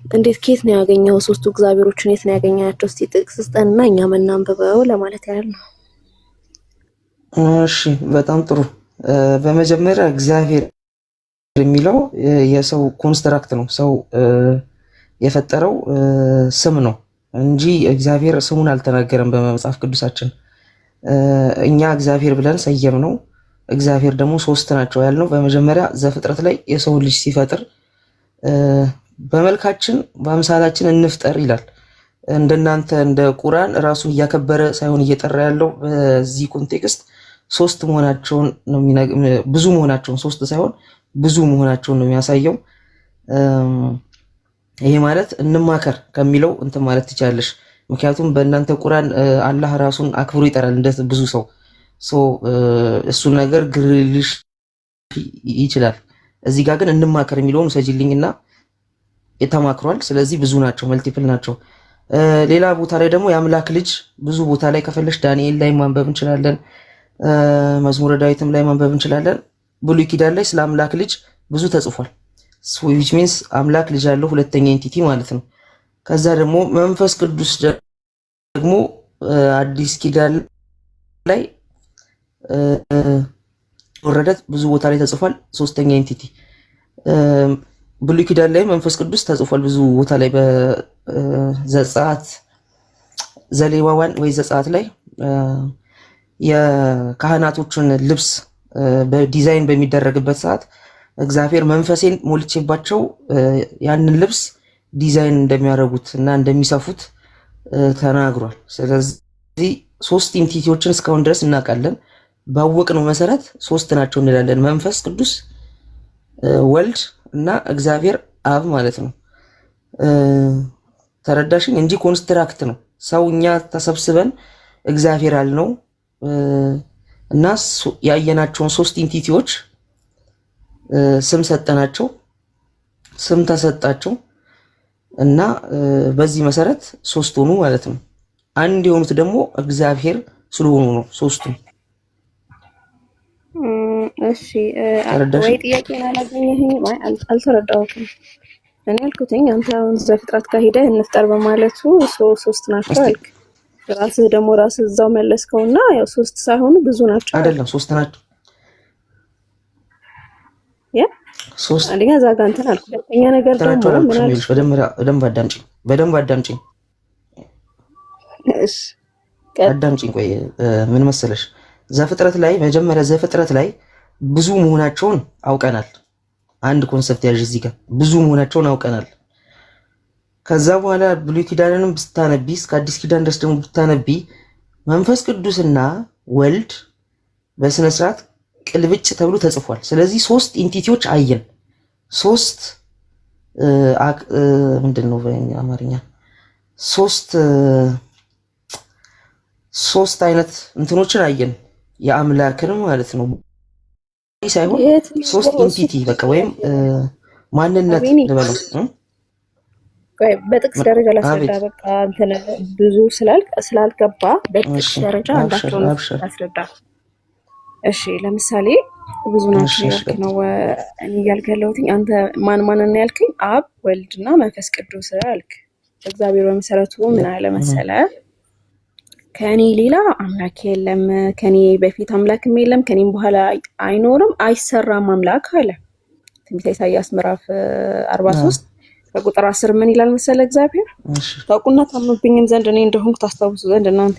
እንዴት ከየት ነው ያገኘው? ሶስቱ እግዚአብሔሮችን የት ነው ያገኛቸው? እስቲ ጥቅስ ስጠንና እኛ መናንበበው ለማለት ያህል ነው። እሺ በጣም ጥሩ። በመጀመሪያ እግዚአብሔር የሚለው የሰው ኮንስትራክት ነው። ሰው የፈጠረው ስም ነው እንጂ እግዚአብሔር ስሙን አልተናገረም በመጽሐፍ ቅዱሳችን። እኛ እግዚአብሔር ብለን ሰየም ነው። እግዚአብሔር ደግሞ ሶስት ናቸው ያልነው በመጀመሪያ ዘፍጥረት ላይ የሰው ልጅ ሲፈጥር በመልካችን በአምሳላችን እንፍጠር ይላል። እንደናንተ እንደ ቁርአን ራሱን እያከበረ ሳይሆን እየጠራ ያለው በዚህ ኮንቴክስት ሶስት መሆናቸውን ነው ብዙ መሆናቸውን ሶስት ሳይሆን ብዙ መሆናቸውን ነው የሚያሳየው። ይሄ ማለት እንማከር ከሚለው እንትን ማለት ትችላለሽ። ምክንያቱም በእናንተ ቁርአን አላህ ራሱን አክብሮ ይጠራል እንደ ብዙ ሰው እሱ ነገር ግርልሽ ይችላል። እዚህ ጋር ግን እንማከር የሚለውን ሰጂልኝና የተማክሯል። ስለዚህ ብዙ ናቸው፣ መልቲፕል ናቸው። ሌላ ቦታ ላይ ደግሞ የአምላክ ልጅ ብዙ ቦታ ላይ ከፈለሽ ዳንኤል ላይ ማንበብ እንችላለን፣ መዝሙረ ዳዊትም ላይ ማንበብ እንችላለን። ብሉይ ኪዳን ላይ ስለ አምላክ ልጅ ብዙ ተጽፏል። which means አምላክ ልጅ ያለው ሁለተኛ ኤንቲቲ ማለት ነው። ከዛ ደግሞ መንፈስ ቅዱስ ደግሞ አዲስ ኪዳን ላይ ወረደት ብዙ ቦታ ላይ ተጽፏል፣ ሶስተኛ ኤንቲቲ። ብሉይ ኪዳን ላይ መንፈስ ቅዱስ ተጽፏል ብዙ ቦታ ላይ በዘጸአት ዘሌዋውያን ወይ ዘጸአት ላይ የካህናቶችን ልብስ በዲዛይን በሚደረግበት ሰዓት እግዚአብሔር መንፈሴን ሞልቼባቸው ያንን ልብስ ዲዛይን እንደሚያደርጉት እና እንደሚሰፉት ተናግሯል። ስለዚህ ሶስት ኢንቲቲዎችን እስካሁን ድረስ እናውቃለን። ባወቅነው መሰረት ሶስት ናቸው እንላለን። መንፈስ ቅዱስ፣ ወልድ እና እግዚአብሔር አብ ማለት ነው። ተረዳሽኝ? እንጂ ኮንስትራክት ነው። ሰውኛ ተሰብስበን እግዚአብሔር አልነው እና ያየናቸውን ሶስት ኢንቲቲዎች ስም ሰጠናቸው፣ ስም ተሰጣቸው እና በዚህ መሰረት ሶስት ሆኑ ማለት ነው። አንድ የሆኑት ደግሞ እግዚአብሔር ስለሆኑ ነው ሶስቱም። እሺ ወይ ጥያቄን አላገኘኸኝም? አልተረዳሁትም። እኔ ያልኩትኝ አንተ አሁን ዘፍጥረት ጋር ሄደህ እንፍጠር በማለቱ ሶስት ናቸው አልክ። ራስህ ደግሞ ራስህ እዛው መለስከውና ያው ሶስት ሳይሆኑ ብዙ ናቸው አይደለም፣ ሶስት ናቸው። ያ ሶስት አንደኛ ዛጋ እንትን አልኩ። ሁለተኛ ነገር ደግሞ ምን አልኩ? በደንብ አዳምጪኝ። እሺ አዳምጪኝ። ቆይ ምን መሰለሽ፣ ዘፍጥረት ላይ መጀመሪያ ዘፍጥረት ላይ ብዙ መሆናቸውን አውቀናል። አንድ ኮንሰፕት ያዥ እዚህ ጋር ብዙ መሆናቸውን አውቀናል። ከዛ በኋላ ብሉይ ኪዳንንም ብታነቢ እስከ አዲስ ኪዳን ድረስ ደግሞ ብታነቢ መንፈስ ቅዱስና ወልድ በስነ ስርዓት ቅልብጭ ተብሎ ተጽፏል። ስለዚህ ሶስት ኢንቲቲዎች አየን። ሶስት ምንድነው በአማርኛ ሶስት አይነት እንትኖችን አየን። የአምላክን ማለት ነው ሳይሆን ሶስት ኢንቲቲ በቃ ወይም ማንነት ልበለው። በጥቅስ ደረጃ ላስረዳ። በቃ እንትን ብዙ ስላልገባ በጥቅስ ደረጃ አንዳቸውን ላስረዳ። እሺ ለምሳሌ ብዙ ናቸው ያልክ ነው እኔ እያልክ ያለሁትኝ። አንተ ማን ነው ያልከኝ? አብ ወልድና መንፈስ ቅዱስ አልክ። እግዚአብሔር በመሰረቱ ምን አለ መሰለ፣ ከኔ ሌላ አምላክ የለም፣ ከኔ በፊት አምላክም የለም፣ ከኔም በኋላ አይኖርም፣ አይሰራም አምላክ አለ። ትንቢተ ኢሳይያስ ምዕራፍ 43 በቁጥር 10 ምን ይላል መሰለ? እግዚአብሔር ታውቁና ታምኑብኝም ዘንድ እኔ እንደሆንኩ ታስታውሱ ዘንድ እናንተ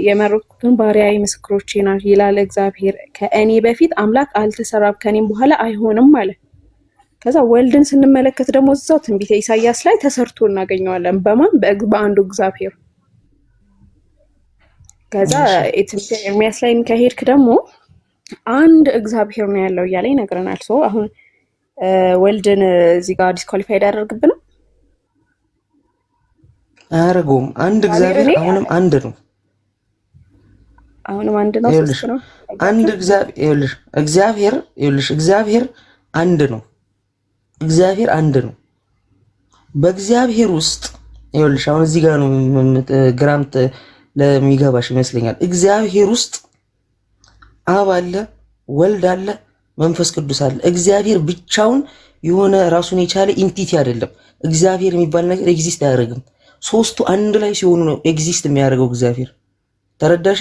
የመረጥኩትን ባሪያዬ ምስክሮቼ ናችሁ ይላል እግዚአብሔር። ከእኔ በፊት አምላክ አልተሰራም፣ ከኔም በኋላ አይሆንም አለ። ከዛ ወልድን ስንመለከት ደግሞ እዛው ትንቢተ ኢሳይያስ ላይ ተሰርቶ እናገኘዋለን። በማን? በአንዱ እግዚአብሔር። ከዛ ኤርሚያስ ላይ ከሄድክ ደግሞ አንድ እግዚአብሔር ነው ያለው እያለ ይነግረናል። ሶ አሁን ወልድን እዚህ ጋር ዲስኳሊፋይድ ያደርግብናል? አያደርገውም። አንድ እግዚአብሔር አሁንም አንድ ነው። አሁንም አንድ ነው። ሶስት ነው። አንድ እግዚአብሔር እግዚአብሔር አንድ ነው። እግዚአብሔር አንድ ነው። በእግዚአብሔር ውስጥ ይኸውልሽ አሁን እዚህ ጋር ነው ግራምት ለሚገባሽ ይመስለኛል። እግዚአብሔር ውስጥ አብ አለ፣ ወልድ አለ፣ መንፈስ ቅዱስ አለ። እግዚአብሔር ብቻውን የሆነ ራሱን የቻለ ኢንቲቲ አይደለም። እግዚአብሔር የሚባል ነገር ኤግዚስት አያደርግም። ሶስቱ አንድ ላይ ሲሆኑ ነው ኤግዚስት የሚያደርገው እግዚአብሔር። ተረዳሽ?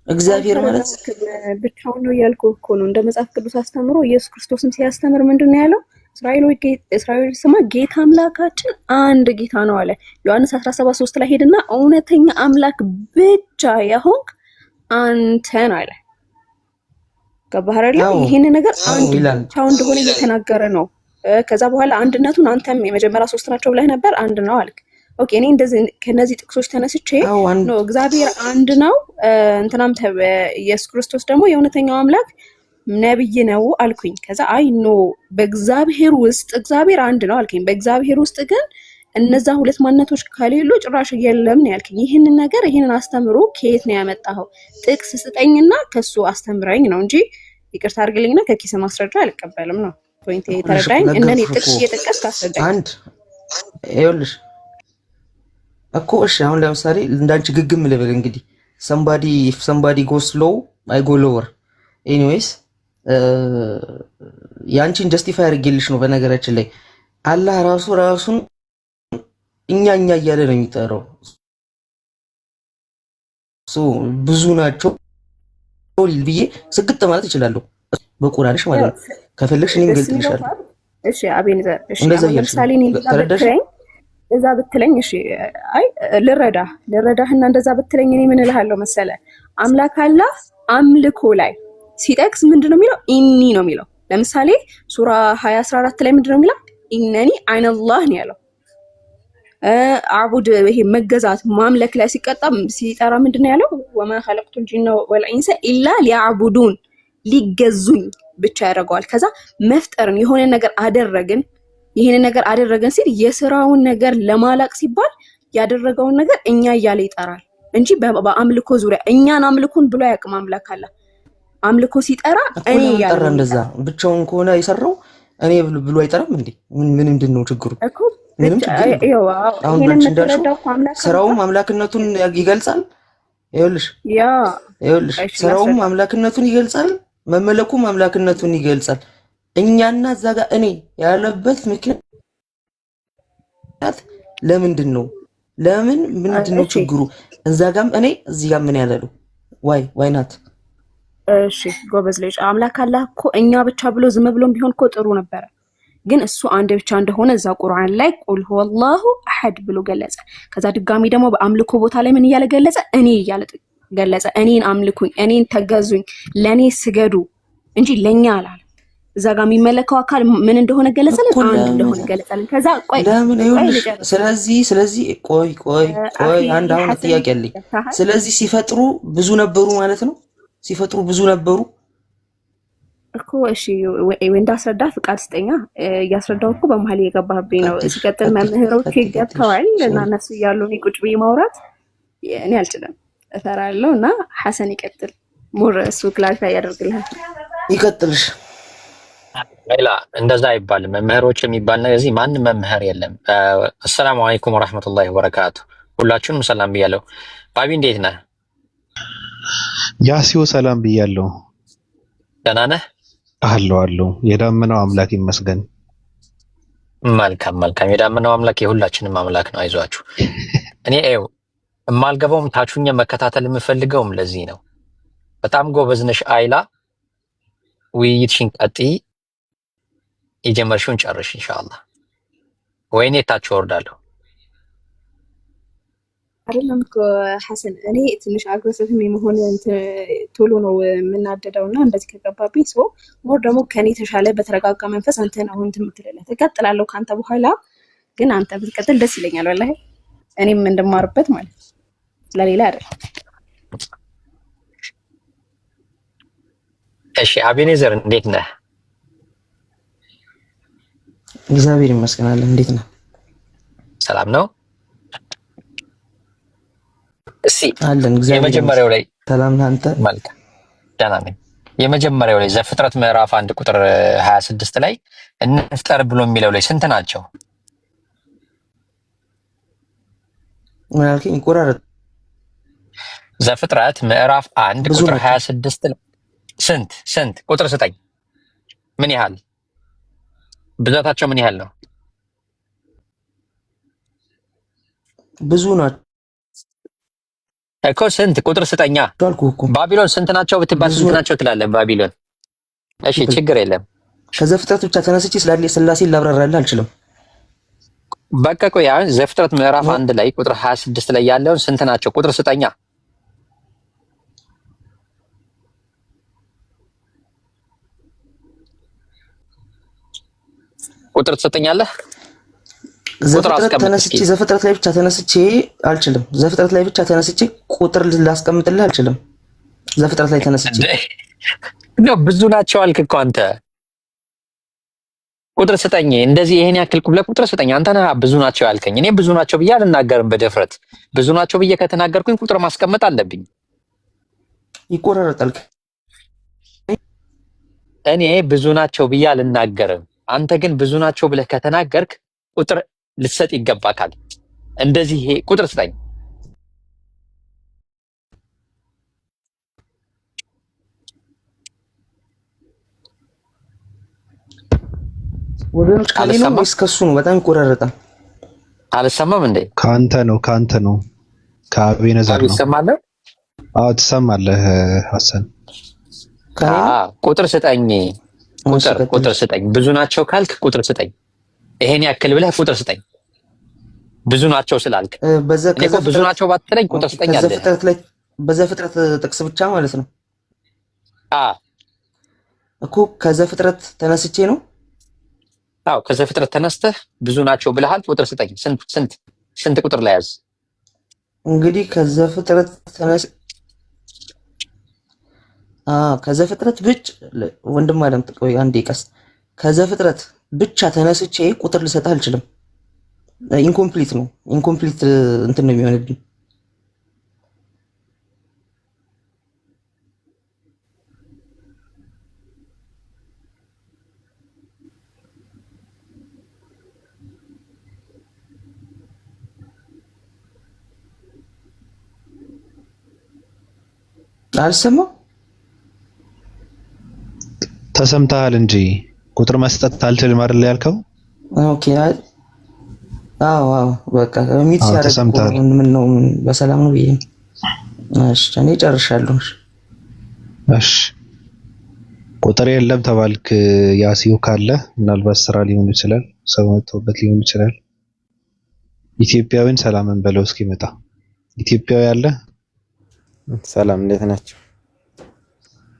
እግዚአብሔር ማለት ብቻውን ነው እያልኩ እኮ ነው። እንደ መጽሐፍ ቅዱስ አስተምሮ ኢየሱስ ክርስቶስም ሲያስተምር ምንድን ነው ያለው? እስራኤል ስማ ጌታ አምላካችን አንድ ጌታ ነው አለ። ዮሐንስ 17:3 ላይ ሄድና እውነተኛ አምላክ ብቻ የሆንክ አንተ ነው አለ። ገባህ አይደል? ይሄን ነገር አንድ ብቻው እንደሆነ እየተናገረ ነው። ከዛ በኋላ አንድነቱን አንተም የመጀመሪያ ሶስት ናቸው ብለህ ነበር፣ አንድ ነው አልክ። ኦኬ እኔ እንደዚህ ከነዚህ ጥቅሶች ተነስቼ ነው እግዚአብሔር አንድ ነው እንትናም ኢየሱስ ክርስቶስ ደግሞ የእውነተኛው አምላክ ነብይ ነው አልኩኝ። ከዛ አይ ኖ በእግዚአብሔር ውስጥ እግዚአብሔር አንድ ነው አልከኝ። በእግዚአብሔር ውስጥ ግን እነዛ ሁለት ማንነቶች ከሌሉ ጭራሽ የለም ነው ያልከኝ። ይሄንን ነገር ይሄንን አስተምሮ ከየት ነው ያመጣኸው? ጥቅስ ስጠኝና ከሱ አስተምረኝ ነው እንጂ ይቅርታ አድርግልኝና ከኪስ ማስረጃ አልቀበልም ነው ፖይንት። ተረዳኝ? እንደኔ ጥቅስ እየጠቀስክ አስረዳኝ። አንድ ይኸውልሽ እኮ እሺ፣ አሁን ለምሳሌ እንዳንቺ ግግም ልበል እንግዲህ somebody goes slow I go lower anyways ያንቺን ጀስቲፋይ አድርጌልሽ ነው። በነገራችን ላይ አላህ ራሱን እኛ እያለ ነው የሚጠራው። ብዙ ናቸው ብዬ ስግጥ ማለት እችላለሁ በቁርአንሽ ማለት ነው። ከፈለግሽ እኔም ገልጥልሻለሁ። እሺ አቤኔዘር፣ እሺ ለምሳሌ እዛ ብትለኝ እሺ፣ አይ ልረዳህና እንደዛ ብትለኝ እኔ ምን እልሃለሁ መሰለ? አምላክ አላህ አምልኮ ላይ ሲጠቅስ ምንድነው የሚለው? ኢኒ ነው የሚለው። ለምሳሌ ሱራ 20:14 ላይ ምንድነው የሚለው? ኢነኒ አይነላህ ነው ያለው። አቡድ ይሄ መገዛት ማምለክ ላይ ሲጠራ ምንድነው ያለው? ወማ ኸለቅቱል ጂነ ወልኢንሰ ኢላ ሊያዕቡዱን ሊገዙኝ ብቻ ያደርገዋል። ከዛ መፍጠርን የሆነ ነገር አደረግን ይሄን ነገር አደረገን ሲል የስራውን ነገር ለማላቅ ሲባል ያደረገውን ነገር እኛ እያለ ይጠራል እንጂ በአምልኮ ዙሪያ እኛን አምልኮን ብሎ ያቅም አምላክ አለ። አምልኮ ሲጠራ እኔ ያለ እንደዛ ብቻውን ከሆነ የሰራው እኔ ብሎ አይጠራም እንዴ? ምን ምንድነው ችግሩ? ምንም ችግር የለም። አሁን ባንቺ እንዳልሽው ስራውም አምላክነቱን ይገልጻል። ይኸውልሽ ስራውም አምላክነቱን ይገልጻል፣ መመለኩም አምላክነቱን ይገልጻል። እኛና እዛ ጋር እኔ ያለበት ምክንያት ለምንድን ነው? ምንድነው ችግሩ? እዛ ጋርም እኔ እዚህ ጋር ምን ያለሉ ዋይ ናት? እሺ ጎበዝ ልጅ አምላክ አላህ እኮ እኛ ብቻ ብሎ ዝም ብሎም ቢሆን እኮ ጥሩ ነበረ። ግን እሱ አንድ ብቻ እንደሆነ እዛ ቁርአን ላይ ቁል ሁወላሁ አሐድ ብሎ ገለጸ። ከዛ ድጋሚ ደግሞ በአምልኮ ቦታ ላይ ምን እያለ ገለጸ? እኔ እያለ ገለጸ። እኔን አምልኩኝ፣ እኔን ተገዙኝ፣ ለኔ ስገዱ እንጂ ለኛ አላለ። እዛ ጋር የሚመለከው አካል ምን እንደሆነ ገለጸልን፣ አንድ እንደሆነ ገለጸልን። ከዛ ቆይ ስለዚህ ቆይ አንድ አሁን ጥያቄ አለኝ። ስለዚህ ሲፈጥሩ ብዙ ነበሩ ማለት ነው? ሲፈጥሩ ብዙ ነበሩ እኮ። እሺ ወይ እንዳስረዳ ፍቃድ ስጠኛ። እያስረዳው እኮ በመሀል እየገባህብኝ ነው። ሲቀጥል መምህሮች ገብተዋል እና እነሱ እያሉ እኔ ቁጭ ብዬ ማውራት እኔ አልችልም፣ እፈራለሁ። እና ሐሰን ይቀጥል፣ ሙር እሱ ክላሪፋይ ያደርግልሃል። ይቀጥልሽ። ሌላ እንደዛ አይባልም። መምህሮች የሚባል ነገር እዚህ ማንም መምህር የለም። አሰላሙ አለይኩም ወራህመቱላሂ ወበረካቱ። ሁላችሁንም ሰላም ብያለሁ። ባቢ እንዴት ነህ? ያሲዮ ሰላም ብያለሁ። ደህና ነህ? አለሁ። የዳመናው አምላክ ይመስገን። መልካም። የዳመናው አምላክ የሁላችንም አምላክ ነው። አይዟችሁ። እኔ የማልገባውም ታቹኛ መከታተል የምፈልገውም ለዚህ ነው። በጣም ጎበዝ ነሽ አይላ። ውይይትሽን ቀጥይ፣ የጀመርሽውን ጨርሽ ኢንሻአላህ። ወይኔ ታች ወርዳለሁ። አይደለም እኮ ሐሰን፣ እኔ ትንሽ አግሬሲቭ የመሆን ቶሎ ነው የምናደደውና እንደዚህ ከገባብኝ ሰው ሞር ደግሞ ከኔ ተሻለ በተረጋጋ መንፈስ አንተን አሁን ትምትለለ ተቀጥላለሁ ካንተ በኋላ። ግን አንተ ብትቀጥል ደስ ይለኛል ወላሂ፣ እኔም እንደማርበት ማለት ለሌላ አይደል። እሺ አቤኔዘር እንዴት ነህ? እግዚአብሔር ይመስገን። እንዴት ነህ? ሰላም ነው። እሺ አለን። የመጀመሪያው ላይ ሰላም አንተ? መልካም ደህና ነኝ። የመጀመሪያው ላይ ዘፍጥረት ምዕራፍ 1 ቁጥር 26 ላይ እንፍጠር ብሎ የሚለው ላይ ስንት ናቸው? ምን አልከኝ? ቆራረጥ። ዘፍጥረት ምዕራፍ 1 ቁጥር 26 ስንት ቁጥር ስጠኝ። ምን ያህል ብዛታቸው ምን ያህል ነው? ብዙ ናቸው እኮ። ስንት ቁጥር ስጠኛ። ባቢሎን ስንት ናቸው ብትባል ስንት ናቸው ትላለህ? ባቢሎን። እሺ ችግር የለም። ከዘፍጥረት ብቻ ተነስቼ ስላሴን ላብራራልህ አልችልም። በቃ ቆይ፣ አሁን ዘፍጥረት ምዕራፍ 1 ላይ ቁጥር 26 ላይ ያለውን ስንት ናቸው ቁጥር ስጠኛ። ቁጥር ትሰጠኛለህ? ዘፍጥረት ላይ ብቻ ተነስቼ አልችልም። ዘፍጥረት ላይ ብቻ ተነስቼ ቁጥር ላስቀምጥልህ አልችልም። ዘፍጥረት ላይ ተነስቼ ነው። ብዙ ናቸው አልክ እኮ አንተ። ቁጥር ስጠኝ፣ እንደዚህ ይሄን ያክል ቁጥር ስጠኝ። አንተ ነህ ብዙ ናቸው ያልከኝ። እኔ ብዙ ናቸው ብዬ አልናገርም በድፍረት። ብዙ ናቸው ብዬ ከተናገርኩኝ ቁጥር ማስቀመጥ አለብኝ። ይቆራረጣል። እኔ ብዙ ናቸው ብዬ አልናገርም። አንተ ግን ብዙ ናቸው ብለህ ከተናገርክ ቁጥር ልትሰጥ ይገባካል። እንደዚህ ይሄ ቁጥር ስጠኝ። ወገኖች ከኔ ነው ወይስ ከሱ ነው? በጣም ይቆራረጣል። አልሰማም እንዴ? ካንተ ነው ከአቤነዘር ነው። ይሰማል? አዎ ትሰማለህ ሐሰን። ቁጥር ስጠኝ። ቁጥር ስጠኝ። ብዙ ናቸው ካልክ ቁጥር ስጠኝ። ይሄን ያክል ብለህ ቁጥር ስጠኝ። ብዙ ናቸው ስላልክ እኔ እኮ ብዙ ናቸው ባትለኝ ቁጥር ስጠኝ አለ። በዘፍጥረት ጥቅስ ብቻ ማለት ነው እኮ። ከዘፍጥረት ተነስቼ ነው። አዎ ከዘፍጥረት ተነስተህ ብዙ ናቸው ብለሃል። ቁጥር ስጠኝ። ስንት ቁጥር ላይ ያዝ እንግዲህ። ከዘፍጥረት ብቻ ወንድም አለም ጥቆይ አንዴ ቀስ። ከዘፍጥረት ብቻ ተነስቼ ቁጥር ልሰጥህ አልችልም። ኢንኮምፕሊት ነው። ኢንኮምፕሊት እንትን ነው የሚሆንብኝ። አልሰማም። ተሰምተሃል እንጂ ቁጥር መስጠት አልችልም አይደል ያልከው? ኦኬ። አዎ በቃ ሚት ሲያደርግ ምን ነው በሰላም ነው ብዬ። እሺ እኔ ጨርሻለሁ። እሺ ቁጥር የለም ተባልክ። ያሲው ካለ ምናልባት ስራ ሊሆን ይችላል፣ ሰው መጥቶበት ሊሆን ይችላል። ኢትዮጵያዊን ሰላምን በለው እስኪመጣ። ኢትዮጵያዊ አለ? ሰላም እንዴት ናቸው?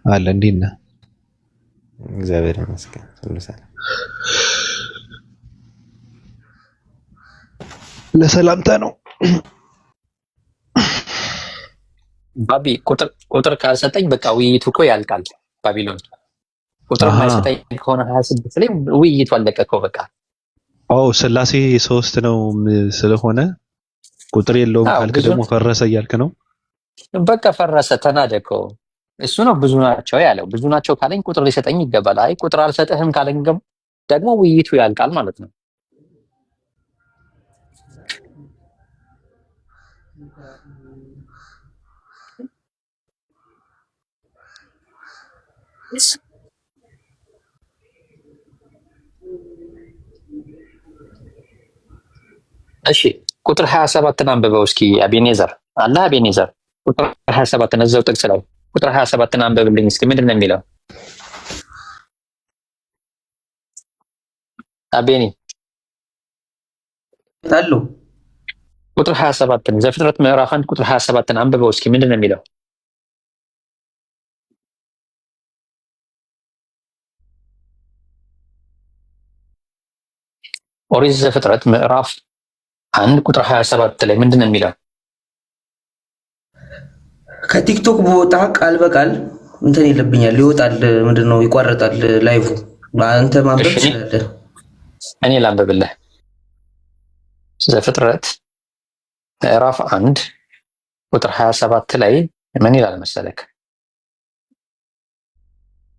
አለ። እንዴት ነህ? እግዚአብሔር ይመስገን ሁሉ ሰላም። ለሰላምታ ነው። ባቢ ቁጥር ካልሰጠኝ በቃ ውይይቱ እኮ ያልቃል። ባቢሎን ቁጥር ካልሰጠኝ ከሆነ 26 ላይ ውይይቱ አለቀ እኮ በቃ። ስላሴ 3 ነው ስለሆነ ቁጥር የለውም ካልክ ደግሞ ፈረሰ እያልክ ነው። በቃ ፈረሰ፣ ተናደቀ። እሱ ነው ብዙ ናቸው ያለው። ብዙ ናቸው ካለኝ ቁጥር ሊሰጠኝ ይገባል። አይ ቁጥር አልሰጥህም ካለኝ ደግሞ ውይይቱ ያልቃል ማለት ነው። እሺ ቁጥር 27ን አንብበው እስኪ አቤኔዘር። አለ አቤኔዘር ቁጥር 27 እዛው ጥቅስ ላይ ቁጥር 27ን አንብብልኝ እስኪ። ምንድን ነው የሚለው? አቤኔ አሉ ቁጥር 27ን ዘፍጥረት ምዕራፍ 1 ቁጥር 27ን አንብበው እስኪ። ምንድን ነው የሚለው? ኦሪት ዘፍጥረት ምዕራፍ 1 ቁጥር 27 ላይ ምንድን ነው የሚለው? ከቲክቶክ በወጣ ቃል በቃል እንትን ይልብኛል፣ ይወጣል። ምንድነው ይቋረጣል ላይቭ። አንተ ማንበብ ትችላለህ። እኔ ላንብብልህ። ዘፍጥረት ምዕራፍ 1 ቁጥር 27 ላይ ምን ይላል መሰለክ?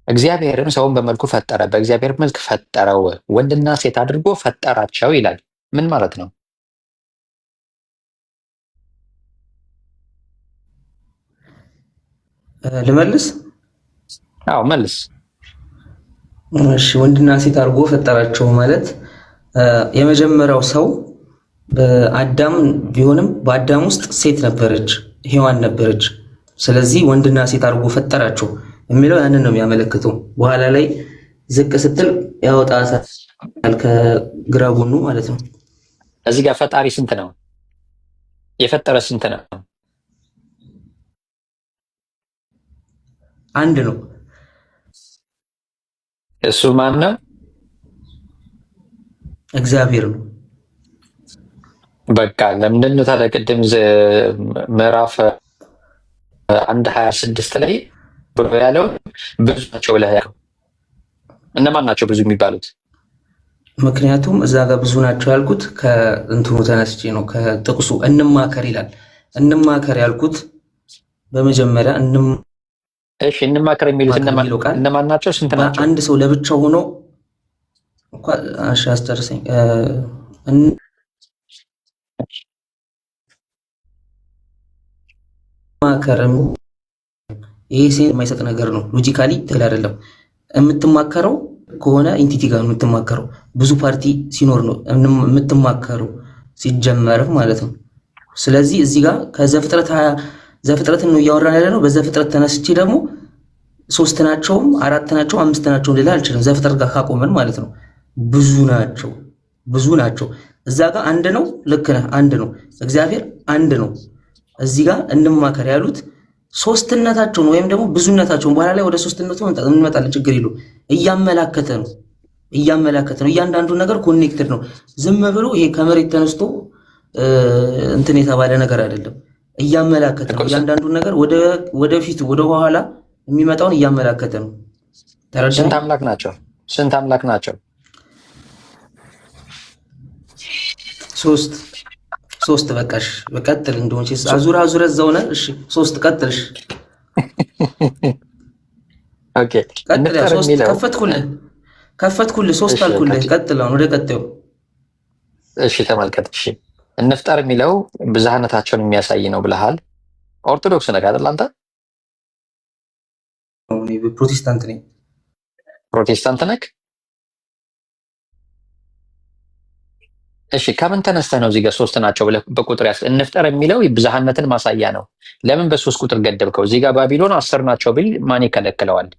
እግዚአብሔርም ሰውን በመልኩ ፈጠረ፣ በእግዚአብሔር መልክ ፈጠረው፣ ወንድና ሴት አድርጎ ፈጠራቸው ይላል። ምን ማለት ነው? ልመልስ? አዎ መልስ። እሺ ወንድና ሴት አድርጎ ፈጠራቸው ማለት የመጀመሪያው ሰው አዳም ቢሆንም በአዳም ውስጥ ሴት ነበረች፣ ሔዋን ነበረች። ስለዚህ ወንድና ሴት አድርጎ ፈጠራቸው የሚለው ያንን ነው የሚያመለክተው። በኋላ ላይ ዝቅ ስትል ያወጣታል ከግራ ጎኑ ማለት ነው። እዚህ ጋር ፈጣሪ ስንት ነው? የፈጠረ ስንት ነው? አንድ ነው። እሱ ማን ነው? እግዚአብሔር ነው። በቃ ለምንድን ነው ታዲያ ቅድም ምዕራፍ 1:26 ላይ ብሎ ያለው ብዙ ናቸው ብለህ ያለው? እነማን ናቸው ብዙ የሚባሉት? ምክንያቱም እዛ ጋር ብዙ ናቸው ያልኩት ከእንትኑ ተነስቼ ነው፣ ከጥቅሱ እንማከር ይላል። እንማከር ያልኩት በመጀመሪያ እሺ እንማከር የሚሉት እነማን ናቸው? ስንት ናቸው? አንድ ሰው ለብቻው ሆኖ አስጨርሰኝ። ማከርም ይሄ ሴት የማይሰጥ ነገር ነው። ሎጂካሊ ትክክል አይደለም። የምትማከረው ከሆነ ኢንቲቲ ጋር ነው የምትማከረው። ብዙ ፓርቲ ሲኖር ነው የምትማከረው ሲጀመር ማለት ነው። ስለዚህ እዚህ ጋር ዘፍጥረትን ነው እያወራን ያለ ነው። በዘፍጥረት ተነስቼ ደግሞ 3 ናቸውም 4 ናቸው 5 ናቸው ሌላ አልችልም። ዘፍጥረት ጋር ካቆመን ማለት ነው ብዙ ናቸው። እዛ ጋር አንድ ነው። ልክ ነህ፣ አንድ ነው። እግዚአብሔር አንድ ነው። እዚህ ጋር እንማከር ያሉት ሶስትነታቸውን ወይም ደግሞ ብዙነታቸውን በኋላ ላይ ወደ ሶስትነቱ እንመጣለን፣ ችግር የለውም። እያመላከተ ነው። እያንዳንዱ ነገር ኮኔክትድ ነው። ዝም ብሎ ይሄ ከመሬት ተነስቶ እንትን የተባለ ነገር አይደለም። እያመላከተ ነው። እያንዳንዱ ነገር ወደፊት ወደ ኋላ የሚመጣውን እያመላከተ ነው። ተረዳኸኝ? ስንት አምላክ ናቸው? ሶስት በቃሽ። በቀጥል እንደሆነ አዙረ እዛው ነህ። እሺ 3 ቀጥልሽ። ኦኬ ቀጥል። 3 ከፈትኩልህ 3 አልኩልህ። ቀጥል አሁን ወደ ቀጣዩ። እሺ ተመልከት። እሺ እንፍጠር የሚለው ብዝሃነታቸውን የሚያሳይ ነው ብለሃል። ኦርቶዶክስ ነህ አይደል አንተ? ፕሮቴስታንት ነኝ። ፕሮቴስታንት ነህ? እሺ ከምን ተነስተህ ነው እዚህ ጋር 3 ናቸው ብለህ በቁጥር እንፍጠር የሚለው ብዝሃነትን ማሳያ ነው። ለምን በ3 ቁጥር ገደብከው? እዚህ ጋር ባቢሎን 10 ናቸው ብል ማን ይከለክለዋል?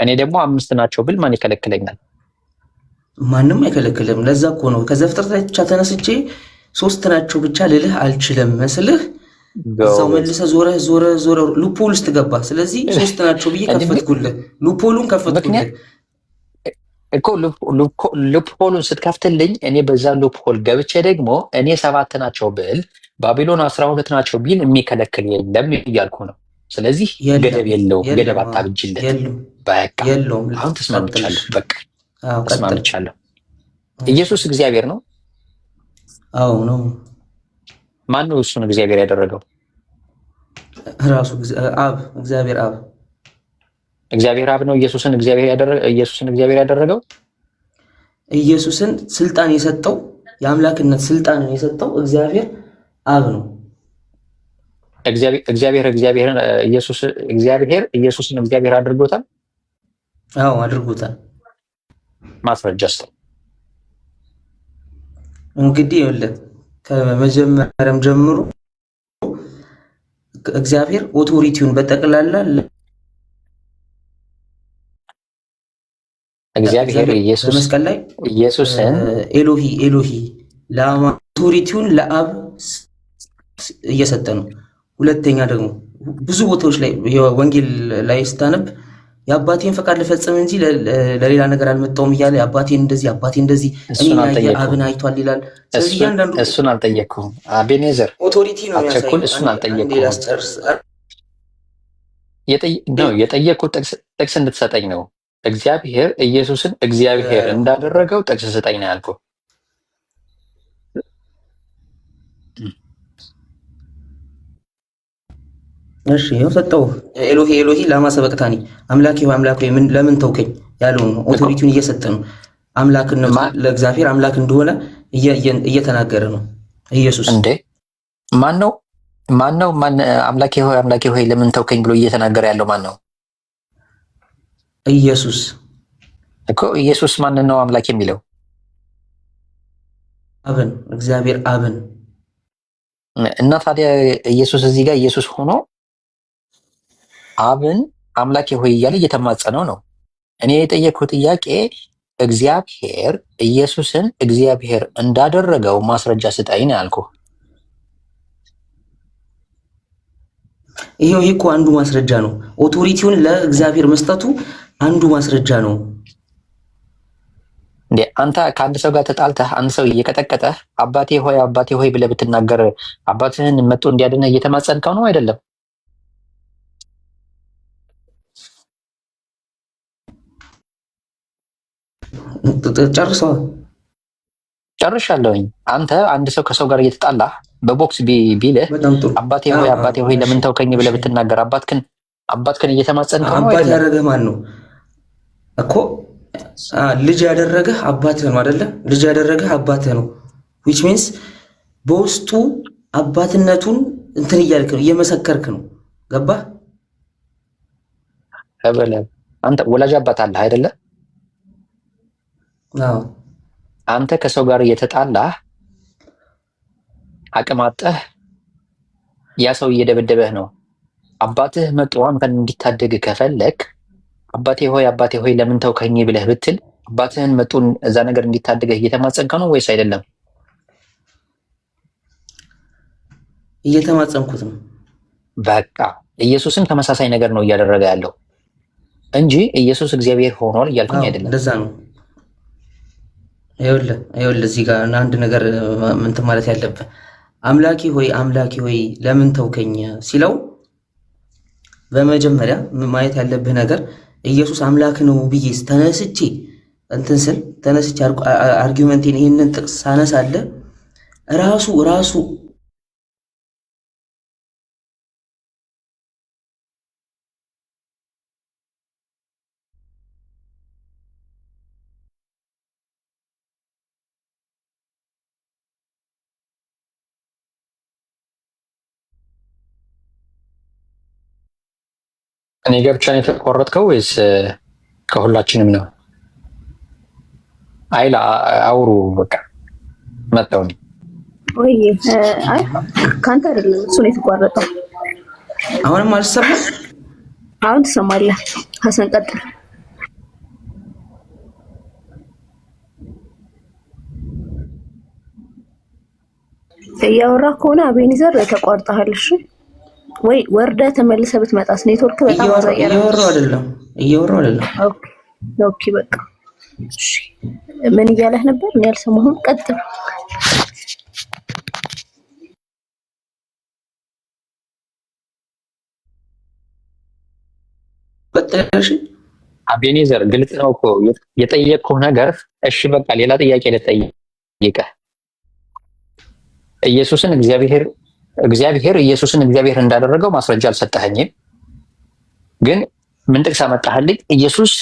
እኔ ደግሞ 5 ናቸው ብል ማን ይከለክለኛል? ማንም አይከለክልም። ለዛ እኮ ነው ከዘፍጥረት ላይ ብቻ ተነስቼ 3 ናቸው ብቻ ልልህ አልችልም መስልህ እዛው መልሰህ ዞረ ሉፖል ውስጥ ገባ። ስለዚህ 3 ናቸው ብዬ ከፈትኩልህ፣ ሉፖሉን ከፈትኩልህ እኮ ሉፕሆሉን ስትከፍትልኝ እኔ በዛ ሉፕሆል ገብቼ ደግሞ እኔ 7 ናቸው ብል ባቢሎን 12 ናቸው ቢል የሚከለክል የለም እያልኩ ነው። ስለዚህ ገደብ የለውም። ገደብ አታብጅለት። በቃ አሁን ተስማምቻለሁ። በቃ ተስማምቻለሁ። ኢየሱስ እግዚአብሔር ነው? አዎ ነው። ማን ነው እሱን እግዚአብሔር ያደረገው? ራሱ አብ፣ እግዚአብሔር አብ። እግዚአብሔር አብ ነው ኢየሱስን እግዚአብሔር ያደረገው? ኢየሱስን ስልጣን የሰጠው የአምላክነት ስልጣንን የሰጠው እግዚአብሔር አብ ነው። እግዚአብሔር ኢየሱስን እግዚአብሔር አድርጎታል? አዎ አድርጎታል። ማስረጃ እስኪ። እንግዲህ ይኸውልህ ከመጀመሪያም ጀምሮ እግዚአብሔር ኦቶሪቲውን በጠቅላላ እግዚአብሔር ኢየሱስ በመስቀል ላይ ኢየሱስን ኤሎሂ ኦቶሪቲውን ለአብ እየሰጠ ነው። ሁለተኛ ደግሞ ብዙ ቦታዎች ላይ ወንጌል ላይ ስታነብ የአባቴን ፈቃድ ልፈጽም እንጂ ለሌላ ነገር አልመጣሁም እያለ አባቴን እንደዚህ እኔ አብን አይቷል ይላል። ስለዚህ እያንዳንዱ እሱን አልጠየቅኩም። አቤኔዘር ኦቶሪቲ ነው የሚያሳየው። እሱን አልጠየቅኩም። የጠየቅኩት ጥቅስ እንድትሰጠኝ ነው። እግዚአብሔር ኢየሱስን እግዚአብሔር እንዳደረገው ጥቅስ ስጠኝ ነው ያልኩህ። እሺ ይኸው ሰጠው። ኤሎሂ ላማ ሰበቅታኒ፣ አምላኬ ሆይ ለምን ተውከኝ ያለውን ነው። ኦቶሪቲውን እየሰጠ ነው። አምላክነቱ ለእግዚአብሔር አምላክ እንደሆነ እየተናገረ ነው ኢየሱስ። እንዴ ማን ነው አምላኬ ሆይ ለምን ተውከኝ ብሎ እየተናገረ ያለው ማን ነው? ኢየሱስ። እኮ ኢየሱስ ማንን ነው አምላክ የሚለው? አብን፣ እግዚአብሔር አብን። እና ታዲያ ኢየሱስ እዚህ ጋር ኢየሱስ ሆኖ አብን አምላኬ ሆይ እያለ እየተማጸነው ነው። እኔ የጠየቅኩት ጥያቄ እግዚአብሔር ኢየሱስን እግዚአብሔር እንዳደረገው ማስረጃ ስጠኝ ነው ያልኩህ። ይሄ እኮ አንዱ ማስረጃ ነው። ኦቶሪቲውን ለእግዚአብሔር መስጠቱ አንዱ ማስረጃ ነው። እንዴ አንተ ከአንድ ሰው ጋር ተጣልተህ አንድ ሰው እየቀጠቀጠህ አባቴ ሆይ ብለህ ብትናገር አባትህን መጥቶ እንዲያድንህ እየተማጸንከው ነው አይደለም? ጨርሻለሁኝ። አንተ አንድ ሰው ከሰው ጋር እየተጣላህ በቦክስ ቢልህ አባቴ ሆይ ለምን ተውከኝ ብለህ ብትናገር አባትህን እየተማጸንከው ነው አይደለም? አባት ያደረገህ ማን ነው እኮ? ልጅ ያደረገህ አባትህ ነው አይደለ? ልጅ ያደረገህ አባትህ ነው። which means በውስጡ አባትነቱን እንትን እያልክ ነው፣ እየመሰከርክ ነው። ገባህ? አንተ ወላጅ አባት አለህ አይደለ? አዎ። አንተ ከሰው ጋር እየተጣላህ አቅም አጥተህ ያ ሰው እየደበደበህ ነው። አባትህ መጥቶ አንተን እንዲታደግ ከፈለክ አባቴ ሆይ ለምን ተውከኝ ብለህ ብትል አባትህን መጥቶ እዛ ነገር እንዲታደገህ እየተማጸንከው ነው ወይስ አይደለም? እየተማጸንኩት ነው። በቃ ኢየሱስም ተመሳሳይ ነገር ነው እያደረገ ያለው እንጂ ኢየሱስ እግዚአብሔር ሆኗል እያልኩኝ አይደለም። እንደዛ ነው። ይኸውልህ እዚህ ጋር አንድ ነገር እንትን ማለት ያለብህ አምላኬ ሆይ ለምን ተውከኝ ሲለው በመጀመሪያ ማየት ያለብህ ነገር ኢየሱስ አምላክ ነው ብዬ ተነስቼ አርጊውመንቴን ይህንን ጥቅስ ሳነሳለ ራሱ እኔ ጋር ብቻ ነው የተቆረጥከው ወይስ ከሁላችንም ነው? አይላ አውሩ በቃ መጣው። ወይ አይ ካንተ አይደለም እሱ ነው የተቆረጠው። አሁንም አልሰማም። አሁን ትሰማለህ። ሐሰን ቀጥል። እያወራህ ከሆነ አቤኒዘር ተቋርጠሃል። እሺ ወይ ወርደህ ተመልሰህ ብትመጣስ? ኔትወርክ በጣም አዛያለሁ። እያወራሁ አይደለም። ኦኬ በቃ እሺ። ምን እያለህ ነበር? እኔ አልሰማሁም። ቀጥል። አቤኒዘር ግልጽ ነው እኮ የጠየቅኩህ ነገር። እሺ በቃ ሌላ ጥያቄ ልጠይቅህ። ኢየሱስን እግዚአብሔር ኢየሱስን እግዚአብሔር እንዳደረገው ማስረጃ አልሰጠኸኝም። ግን ምን ጥቅስ አመጣህልኝ? ኢየሱስ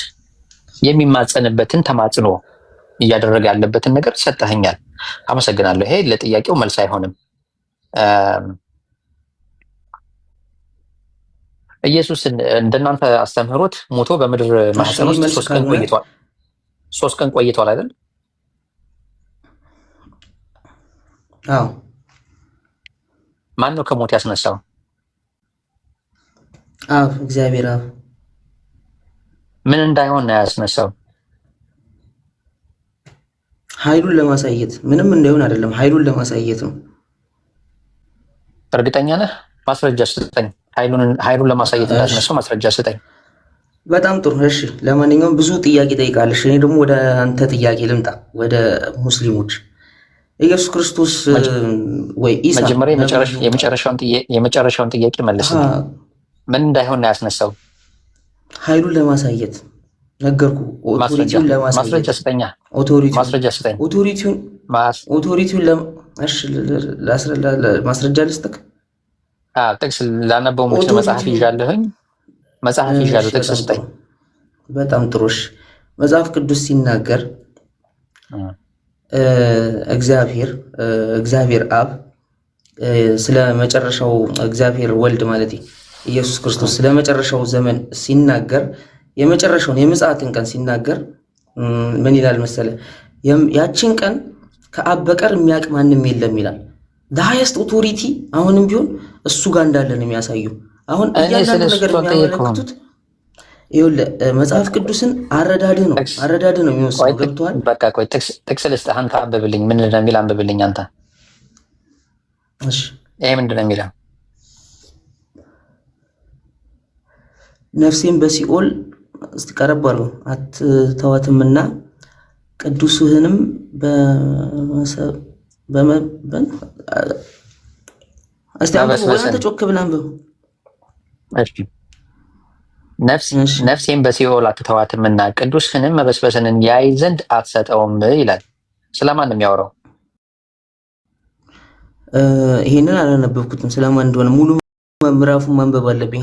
የሚማጸንበትን ተማጽኖ እያደረገ ያለበትን ነገር ሰጠኸኛል። አመሰግናለሁ። ይሄ ለጥያቄው መልስ አይሆንም። ኢየሱስን እንደናንተ አስተምህሮት ሞቶ በምድር ማህፀን ውስጥ 3 ቀን ቆይቷል አይደል? አዎ። ማን ነው ከሞት ያስነሳው? አብ፣ እግዚአብሔር አብ። ምን እንዳይሆን ነው ያስነሳው? ኃይሉን ለማሳየት። ምንም እንዳይሆን አይደለም፣ ኃይሉን ለማሳየት ነው። እርግጠኛ ነህ? ማስረጃ ስጠኝ። ኃይሉን ለማሳየት እንዳስነሳው ማስረጃ ስጠኝ። በጣም ጥሩ። እሺ፣ ለማንኛውም ብዙ ጥያቄ ጠይቃለሽ። እኔ ደግሞ ወደ አንተ ጥያቄ ልምጣ፣ ወደ ሙስሊሞች። ኢየሱስ ክርስቶስ ወይ ኢሳ መጀመሪያ የመጨረሻውን ጥያቄ መልስ። ምን እንዳይሆን ነው ያስነሳው? ኃይሉን ለማሳየት ነገርኩ። ኦቶሪቲውን ለማሳየት ማስረጃ ስጠኛ። ማስረጃ ስጠኝ። ኦቶሪቲውን ማስረጃ ልስጥክ። ጥቅስ ላነበው ሙች መጽሐፍ ይዣለሁኝ። ጥቅስ ስጠኝ። በጣም ጥሩሽ። መጽሐፍ ቅዱስ ሲናገር እግዚአብሔር አብ ስለ መጨረሻው እግዚአብሔር ወልድ ማለት ኢየሱስ ክርስቶስ ስለ መጨረሻው ዘመን ሲናገር የመጨረሻውን የምጽአትን ቀን ሲናገር ምን ይላል መሰለ? ያችን ቀን ከአብ በቀር የሚያውቅ ማንም የለም ይላል። ሃይስት ኦቶሪቲ አሁንም ቢሆን እሱ ጋር እንዳለ ነው የሚያሳየው። አሁን እያንዳንዱ ነገር የሚያመለክቱት ይኸውልህ መጽሐፍ ቅዱስን አረዳድህ ነው የሚወስነው። ገብቶሃል? በቃ ቆይ ጥቅስ ልስጥህ፣ አንተ አንብብልኝ። ምንድን ነው የሚል አንብብልኝ አንተ። እሺ ይሄ ምንድን ነው የሚለው? ነፍሴን በሲኦል ቀረብ አድርገው አትተዋትምና ቅዱስህንም ጮክ ብለህ አንብበው። ነፍሴን በሲኦል አትተዋትምና ቅዱስህንም መበስበስንን ያይ ዘንድ አትሰጠውም ይላል። ስለማን ነው የሚያወራው? ይሄንን አላነበብኩትም ስለማን እንደሆነ። ሙሉ ምዕራፉን ማንበብ አለብኝ።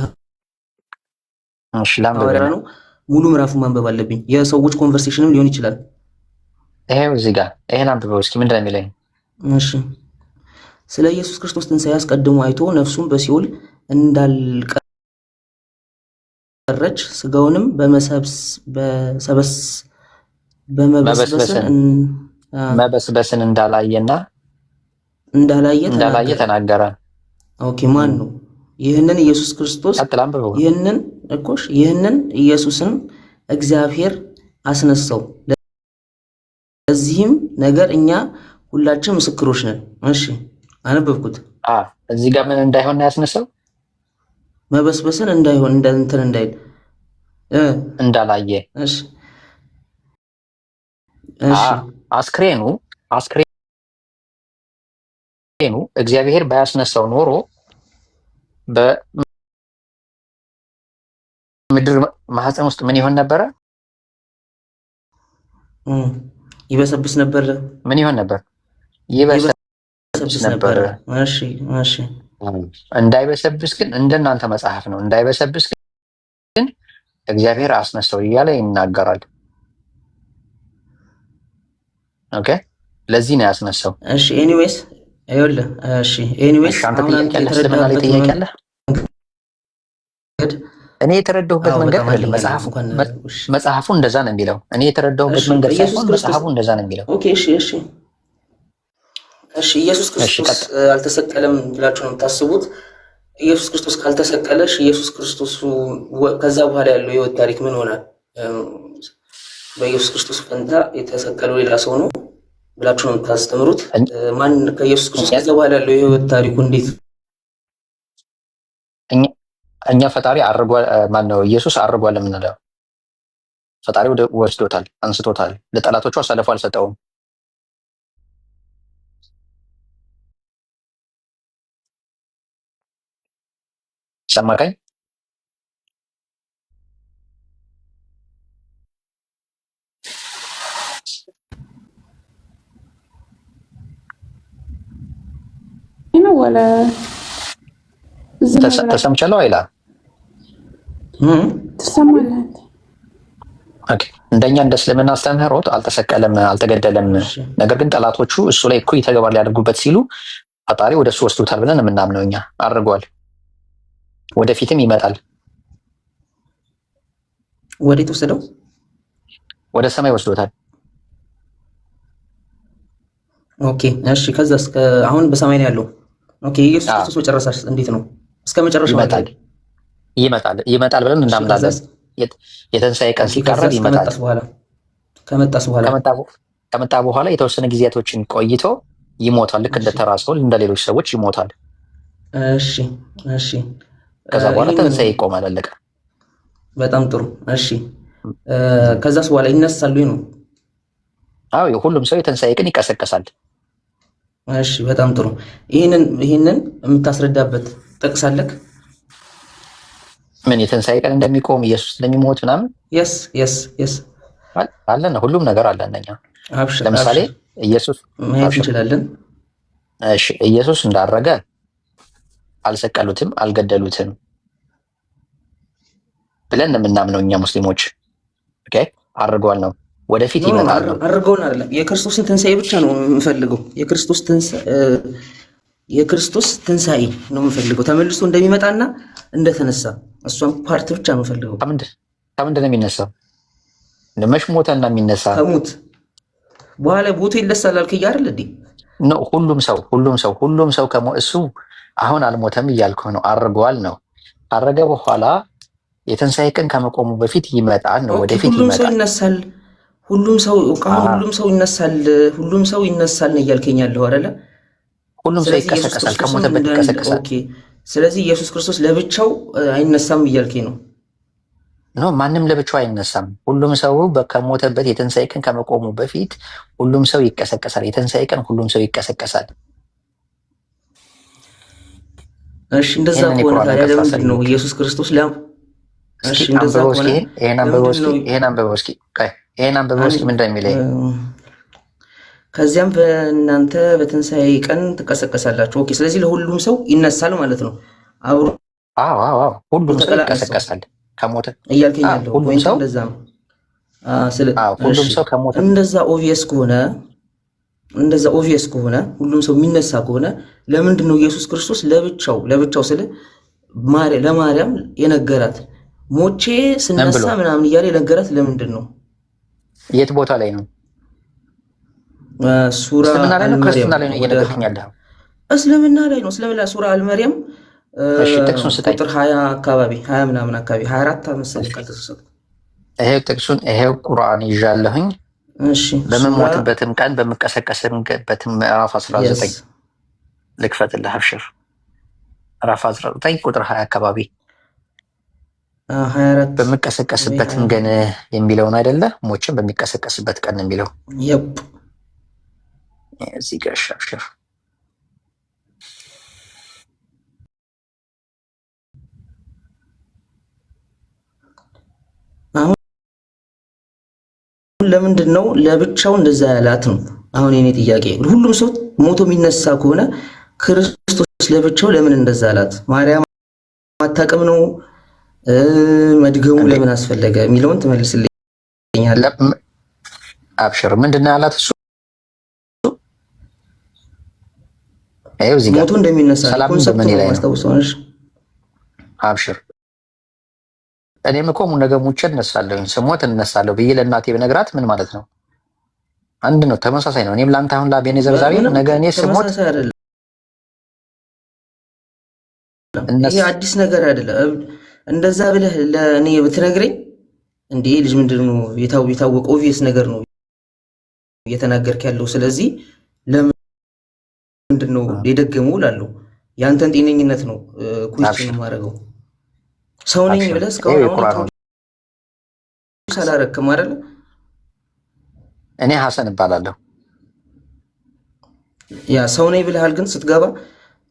ሙሉ ምዕራፉን ማንበብ አለብኝ። የሰዎች ኮንቨርሴሽንም ሊሆን ይችላል። ይሄው እዚህ ጋር ይሄን አንብበው እስኪ ምንድን ነው የሚለኝ? እሺ ስለ ኢየሱስ ክርስቶስ ትንሣኤ አስቀድሞ አይቶ ነፍሱን በሲኦል እንዳልቀረች ስጋውንም መበስበስን እንዳላየ ተናገረ። ኦኬ ማን ነው? ይህንን ኢየሱስ ክርስቶስ ይህንን ኢየሱስን እግዚአብሔር አስነሳው። ለዚህም ነገር እኛ ሁላችን ምስክሮች ነን። እሺ አነበብኩት። እዚህ ጋር ምን እንዳይሆን ነው ያስነሳው? መበስበስን እንዳይሆን እንዳይል እንዳላየ። እሺ አስክሬኑ እግዚአብሔር ባያስነሳው ኖሮ በምድር ማህፀን ውስጥ ምን ይሆን ነበረ? ይበሰብስ ነበር። ምን ይሆን ነበር? ይበሰብስ ነበር። እሺ እንዳይበሰብስ ግን እንደናንተ መጽሐፍ ነው። እንዳይበሰብስ ግን እግዚአብሔር አስነሳው እያለ ይናገራል። ኦኬ ለዚህ ነው ያስነሳው። እሺ ኤኒዌይስ ይኸውልህ። እሺ ኤኒዌይስ እኔ የተረዳሁበት መንገድ መጽሐፉ እንደዛ ነው የሚለው። እኔ የተረዳሁበት መንገድ ሳይሆን መጽሐፉ እንደዛ ነው የሚለው። ኦኬ እሺ ኢየሱስ ክርስቶስ አልተሰቀለም ብላችሁ ነው የምታስቡት? ኢየሱስ ክርስቶስ ካልተሰቀለሽ ኢየሱስ ክርስቶስ ከዛ በኋላ ያለው የህይወት ታሪክ ምን ሆናል? በኢየሱስ ክርስቶስ ፈንታ የተሰቀለው ሌላ ሰው ነው ብላችሁ ነው የምታስተምሩት? ማን ከኢየሱስ ክርስቶስ ከዛ በኋላ ያለው የህይወት ታሪኩ እንዴት? እኛ ፈጣሪ አርጓል፣ ማን ነው ኢየሱስ አርጓል የምንለው? ፈጣሪ ወስዶታል፣ አንስቶታል። ለጠላቶቹ አሳልፎ አልሰጠውም። ሰማከኝ? ተሰምቻለሁ አይላ ትሰማለህ? እንደኛ እንደ እስልምና አስተምህሮት አልተሰቀለም፣ አልተገደለም። ነገር ግን ጠላቶቹ እሱ ላይ እኩይ ተግባር ሊያደርጉበት ሲሉ ፈጣሪ ወደ እሱ ወስዶታል ብለን የምናምነው እኛ። አድርጓል፣ ወደፊትም ይመጣል። ወዴት ወሰደው? ወደ ሰማይ ወስዶታል። ኦኬ እሺ። ከዛስ? አሁን በሰማይ ነው ያለው። ኦኬ ኢየሱስ ክርስቶስ መጨረሻስ እንዴት ነው? እስከ መጨረሻው ይመጣል ብለን እናምናለን። የትንሣኤ ቀን ሲቃረብ ይመጣል። ከመጣ በኋላ የተወሰነ ጊዜያቶችን ቆይቶ ይሞታል። ልክ እንደ ተራ ሰው እንደ ሌሎች ሰዎች ይሞታል። እሺ ከዛ በኋላ ትንሣኤ ይቆማል። አለቀ። በጣም ጥሩ። እሺ ከዛስ በኋላ ይነሳሉ ነው? አዎ ሁሉም ሰው የትንሣኤ ቀን ይቀሰቀሳል። እሺ በጣም ጥሩ። ይህንን የምታስረዳበት ጠቅሳለክ? ምን የትንሣኤ ቀን እንደሚቆም ኢየሱስ እንደሚሞት ምናምን? የስ አለን። ሁሉም ነገር አለን እኛ። ለምሳሌ ኢየሱስ ማየት እንችላለን። እሺ ኢየሱስ እንዳረገ አልሰቀሉትም፣ አልገደሉትም ብለን የምናምነው እኛ ሙስሊሞች። ኦኬ አድርጓል ነው፣ ወደፊት ይመጣል ነው። አድርገውን አይደለም፣ የክርስቶስን ትንሣኤ ብቻ ነው የምፈልገው። የክርስቶስ ትንሣኤ ነው የምፈልገው፣ ተመልሶ እንደሚመጣና እንደተነሳ እሷን ፓርት ብቻ ነው የምፈልገው። ከምንድን ነው የሚነሳው? ለመሽ ሞተና የሚነሳ ከሙት በኋላ ቦቱ ይነሳል አልከኝ አይደል እንዴ? ነው ሁሉም ሰው እሱ አሁን አልሞተም እያልኩ ነው። አርጓል ነው። ካረገ በኋላ የትንሣኤ ቀን ከመቆሙ በፊት ይመጣል ነው። ወደፊት ሁሉም ሰው ይመጣል። ይነሳል። ሁሉም ሰው ይነሳል ነው እያልከኝ ያለው አይደለ? ሁሉም ሰው ይቀሰቀሳል፣ ከሞተበት ይቀሰቀሳል። ኦኬ። ስለዚህ ኢየሱስ ክርስቶስ ለብቻው አይነሳም እያልከኝ ነው? ኖ ማንም ለብቻው አይነሳም። ሁሉም ሰው ከሞተበት የትንሣኤ ቀን ከመቆሙ በፊት ሁሉም ሰው ይቀሰቀሳል። የትንሣኤ ቀን ሁሉም ሰው ይቀሰቀሳል። እሺ እንደዛ ከሆነ ታዲያ ለምንድን ነው ኢየሱስ ክርስቶስ እሺ እንደዛ ከሆነ ይሄን አንብበው እስኪ ምንድን ነው የሚለኝ? ከዚያም በእናንተ በትንሣኤ ቀን ትቀሰቀሳላችሁ። ኦኬ። ስለዚህ ለሁሉም ሰው ይነሳል ማለት ነው። አብሮ ሁሉም ሰው ይቀሰቀሳል ከሞተ እያልከኝ ያለው ሁሉም ሰው እንደዛ ነው። ሁሉም ሰው ከሞተ እንደዛ ኦቪየስ ከሆነ ሁሉም ሰው የሚነሳ ከሆነ ለምንድን ነው ኢየሱስ ክርስቶስ ለብቻው ስለ ለማርያም የነገራት ሞቼ ስነሳ ምናምን እያለ የነገራት ለምንድን ነው? የት ቦታ ላይ ነው? ሱራ ክርስትና ላይ ነው እየነገርከኝ ያለኸው? እስልምና ላይ ነው። እስልምና ሱራ አልመርያም ቁጥር 20 አካባቢ 20 ምናምን አካባቢ 24 መሰለኝ ካልተሳሳትኩ። ይሄው ቁርአን ይዣለሁኝ። እሺ በምሞትበትም ቀን በምቀሰቀስበትም ምዕራፍ 19 ልክፈትልህ። አብሽር። ምዕራፍ 19 ቁጥር 20 አካባቢ 24 በምቀሰቀስበትም ቀን የሚለውን አይደለ? ሞችን በሚቀሰቀስበት ቀን የሚለው እዚህ ጋር አብሽር። አሁን ለምንድን ነው ለብቻው እንደዛ ያላት ነው አሁን የኔ ጥያቄ። ሁሉም ሰው ሞቶ የሚነሳ ከሆነ ክርስቶስ ለብቻው ለምን እንደዛ ያላት? ማርያም አታውቅም ነው? መድገሙ ለምን አስፈለገ የሚለውን ትመልስልኛል። አብሽር። ምንድን ነው ያላት? እሱ ሞቶ እንደሚነሳ ኮንሰፕት ነው ማስታውሰው። አብሽር። እኔም እኮ ነገ ሙቼ እነሳለሁኝ፣ ስሞት እነሳለሁ ብዬ ለእናቴ ብነግራት ምን ማለት ነው? አንድ ነው፣ ተመሳሳይ ነው። እኔም ለአንተ አሁን ለአቤኔዘር ዛሬ ነገ እኔ ስሞት ይሄ አዲስ ነገር አይደለም። እንደዛ ብለህ ለእኔ ብትነግረኝ እንዴ ልጅ ምንድን ነው የታወቀ ኦቪየስ ነገር ነው እየተናገርክ ያለው። ስለዚህ ለምንድን ነው የደገመው እላለሁ። ያንተን ጤነኝነት ነው ኩዌስችን የማደርገው። ሰው ነኝ ብለህ እስካሁን ሳላረክም አይደለ? እኔ ሀሰን እባላለሁ። ያ ሰው ነኝ ብለሃል፣ ግን ስትገባ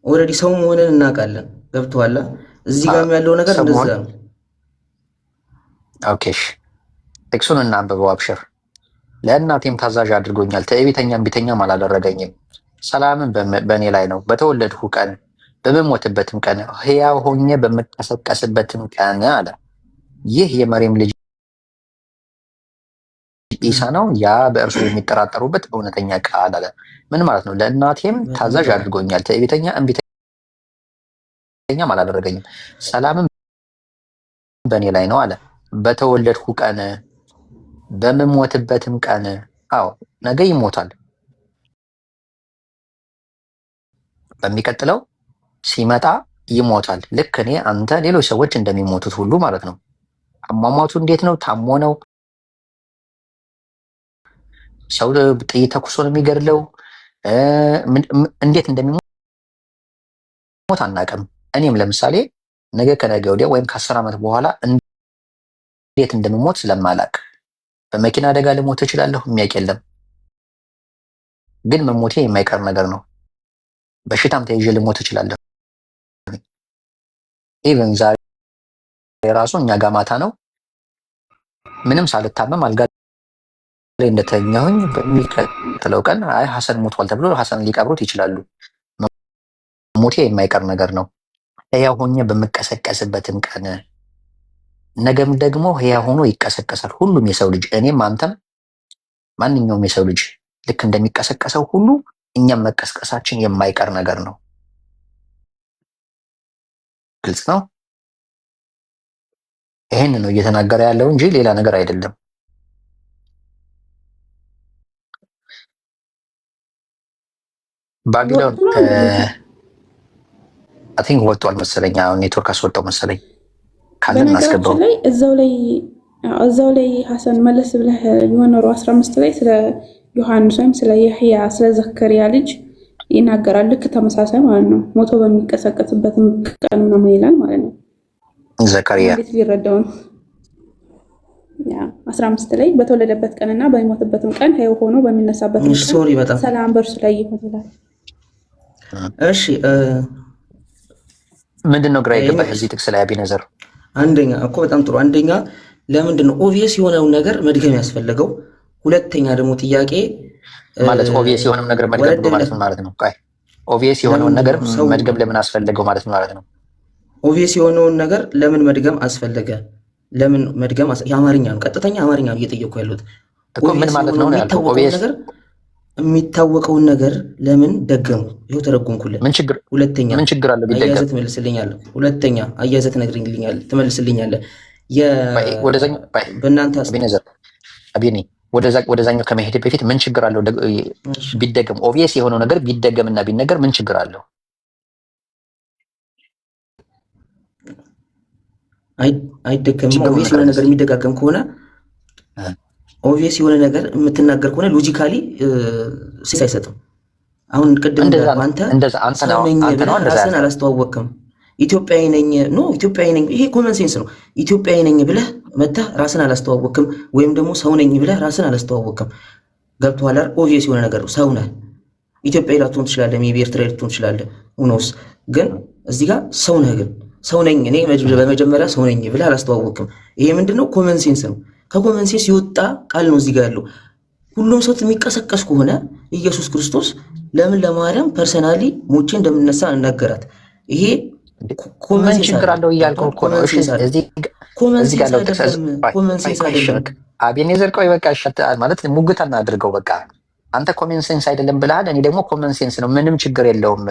ኦልሬዲ ሰው መሆንን እናውቃለን። ገብቶሃል? እዚህ ጋርም ያለው ነገር እንደዛ ነው። ኦኬ ጥቅሱን እናንብበው። አብሽር። ለእናቴም ታዛዥ አድርጎኛል፣ ትዕቢተኛም ቢተኛም አላደረገኝም። ሰላምን በእኔ ላይ ነው፣ በተወለድሁ ቀን በምሞትበትም ቀን ሕያው ሆኜ በምቀሰቀስበትም ቀን አለ። ይህ የመርየም ልጅ ኢሳ ነው፣ ያ በእርሱ የሚጠራጠሩበት እውነተኛ ቃል አለ። ምን ማለት ነው? ለእናቴም ታዛዥ አድርጎኛል፣ ትዕቢተኛ እምቢተኛም አላደረገኝም። ሰላምም በእኔ ላይ ነው አለ። በተወለድሁ ቀን በምሞትበትም ቀን። አዎ ነገ ይሞታል። በሚቀጥለው ሲመጣ ይሞታል። ልክ እኔ፣ አንተ፣ ሌሎች ሰዎች እንደሚሞቱት ሁሉ ማለት ነው። አሟሟቱ እንዴት ነው? ታሞ ነው? ሰው ጥይት ተኩሶ ነው የሚገድለው? እንዴት እንደሚሞት አናውቅም። እኔም ለምሳሌ ነገ ከነገ ወዲያ ወይም ከ10 ዓመት በኋላ እንዴት እንደምሞት ስለማላውቅ በመኪና አደጋ ልሞት እችላለሁ። የሚያውቅ የለም። ግን መሞቴ የማይቀር ነገር ነው። በሽታም ተይዤ ልሞት እችላለሁ። ኢቨን ዛሬ ራሱ እኛ ጋር ማታ ነው። ምንም ሳልታመም አልጋ ላይ እንደተኛሁኝ በሚቀጥለው ቀን አይ ሀሰን ሞቷል ተብሎ ሀሰን ሊቀብሩት ይችላሉ። ሞቴ የማይቀር ነገር ነው። ሕያው ሆኜ በምቀሰቀስበትም ቀን ነገም ደግሞ ሕያው ሆኖ ይቀሰቀሳል ሁሉም የሰው ልጅ፣ እኔም አንተም፣ ማንኛውም የሰው ልጅ ልክ እንደሚቀሰቀሰው ሁሉ እኛም መቀስቀሳችን የማይቀር ነገር ነው። ግልጽ ነው። ይሄን ነው እየተናገረ ያለው እንጂ ሌላ ነገር አይደለም። ባቢሎን አይ ቲንክ ወጥቷል መሰለኝ። አሁን ኔትወርክ አስወጣው መሰለኝ። ካለ እናስገባው። ላይ እዛው ላይ ሐሰን መለስ ብለህ የሆነሩ 15 ላይ ስለ ዮሐንስ ወይም ስለ ያህያ ስለ ዘከሪያ ልጅ ይናገራል። ልክ ተመሳሳይ ማለት ነው። ሞቶ በሚቀሰቀስበት ቀን ምናምን ይላል ማለት ነው። ዘከሪያ እንዴት ሊረዳው ነው? ያ 15 ላይ በተወለደበት ቀንና በሚሞትበትም ቀን ሕያው ሆኖ በሚነሳበት ቀን ሰላም በእርሱ ላይ ይሁን ይላል። እሺ ምንድነው ግራ የገባህ እዚህ ጥቅስ ላይ አቢነዘር? አንደኛ እኮ በጣም ጥሩ። አንደኛ ለምንድን ነው ኦብቪየስ የሆነውን ነገር መድገም ያስፈለገው? ሁለተኛ ደግሞ ጥያቄ ማለት ኦብቪየስ የሆነውን ነገር መድገም ማለት ምን ማለት ነው? ቆይ ኦብቪየስ የሆነውን ነገር መድገም ለምን አስፈለገው ማለት ምን ማለት ነው? ኦብቪየስ የሆነውን ነገር ለምን መድገም አስፈለገ? ለምን መድገም የአማርኛ ነው፣ ቀጥተኛ አማርኛ ነው እየጠየኩ ያለሁት እኮ። ምን ማለት ነው ያልኩት? ኦብቪየስ የሚታወቀውን ነገር ለምን ደገሙ? ይኸው ተረጎምኩልህ። ምን ችግር ሁለተኛ ምን ችግር አለው ቢደገም? አያዘህ ትመልስልኛለህ። ሁለተኛ አያዘህ ትነግረኛለህ፣ ትመልስልኛለህ። ወደዛኛው በእናንተ አቢኔ ወደዛኛው ከመሄድ በፊት ምን ችግር አለው ቢደገም? ኦብቪየስ የሆነው ነገር ቢደገምና ቢነገር ምን ችግር አለው? አይደገምም። ኦብቪየስ የሆነ ነገር የሚደጋገም ከሆነ ኦብቪየስ የሆነ ነገር የምትናገር ከሆነ ሎጂካሊ ሴንስ አይሰጥም። አሁን ቅድም አንተ ራስን አላስተዋወቅም። ኢትዮጵያዊ ነኝ ኢትዮጵያዊ ነኝ፣ ይሄ ኮመን ሴንስ ነው። ኢትዮጵያዊ ነኝ ብለህ መተህ ራስን አላስተዋወቅም፣ ወይም ደግሞ ሰው ነኝ ብለህ ራስን አላስተዋወቅም። ገብቶሃል አይደል? ኦብቪየስ የሆነ ነገር ነው። ሰው ነህ። ኢትዮጵያዊ ላትሆን ትችላለህ፣ ሜይ ቢ ኤርትራዊ ልትሆን ትችላለህ። ኡኖስ ግን እዚህ ጋር ሰው ነህ። ግን ሰው ነኝ እኔ በመጀመሪያ ሰው ነኝ ብለህ አላስተዋወቅም። ይሄ ምንድነው? ኮመን ሴንስ ነው። ከኮመን ሴንስ የወጣ ቃል ነው እዚህ ጋር ያለው። ሁሉም ሰው የሚቀሰቀስ ከሆነ ኢየሱስ ክርስቶስ ለምን ለማርያም ፐርሰናሊ ሞቼ እንደምነሳ ነገራት? ይሄ ኮመን ችግር አለው እያልኩ እኮ ነው። እሺ እዚህ ጋር ነው አቤኔዘር ቆይ በቃ ማለት ሙግት አናድርገው። በቃ አንተ ኮመን ሴንስ አይደለም ብለሃል፣ እኔ ደግሞ ኮመን ሴንስ ነው፣ ምንም ችግር የለውም፣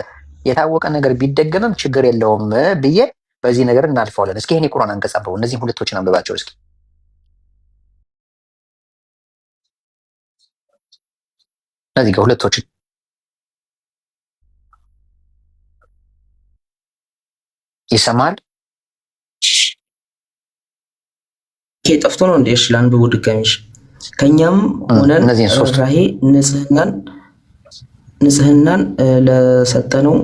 የታወቀ ነገር ቢደገምም ችግር የለውም ብዬ በዚህ ነገር እናልፈዋለን። እስኪ ይሄን የቁርአን አንቀጽ አንብበው፣ እነዚህ ሁለቶችን አንብባቸው እስኪ። እነዚህ ጋር ሁለቶችን ይሰማል። ጠፍቶ ነው እንዴ? እሺ ላንብበው ድጋሚሽ። ከኛም ሆነን ራሄ ንጽህናን ለሰጠነው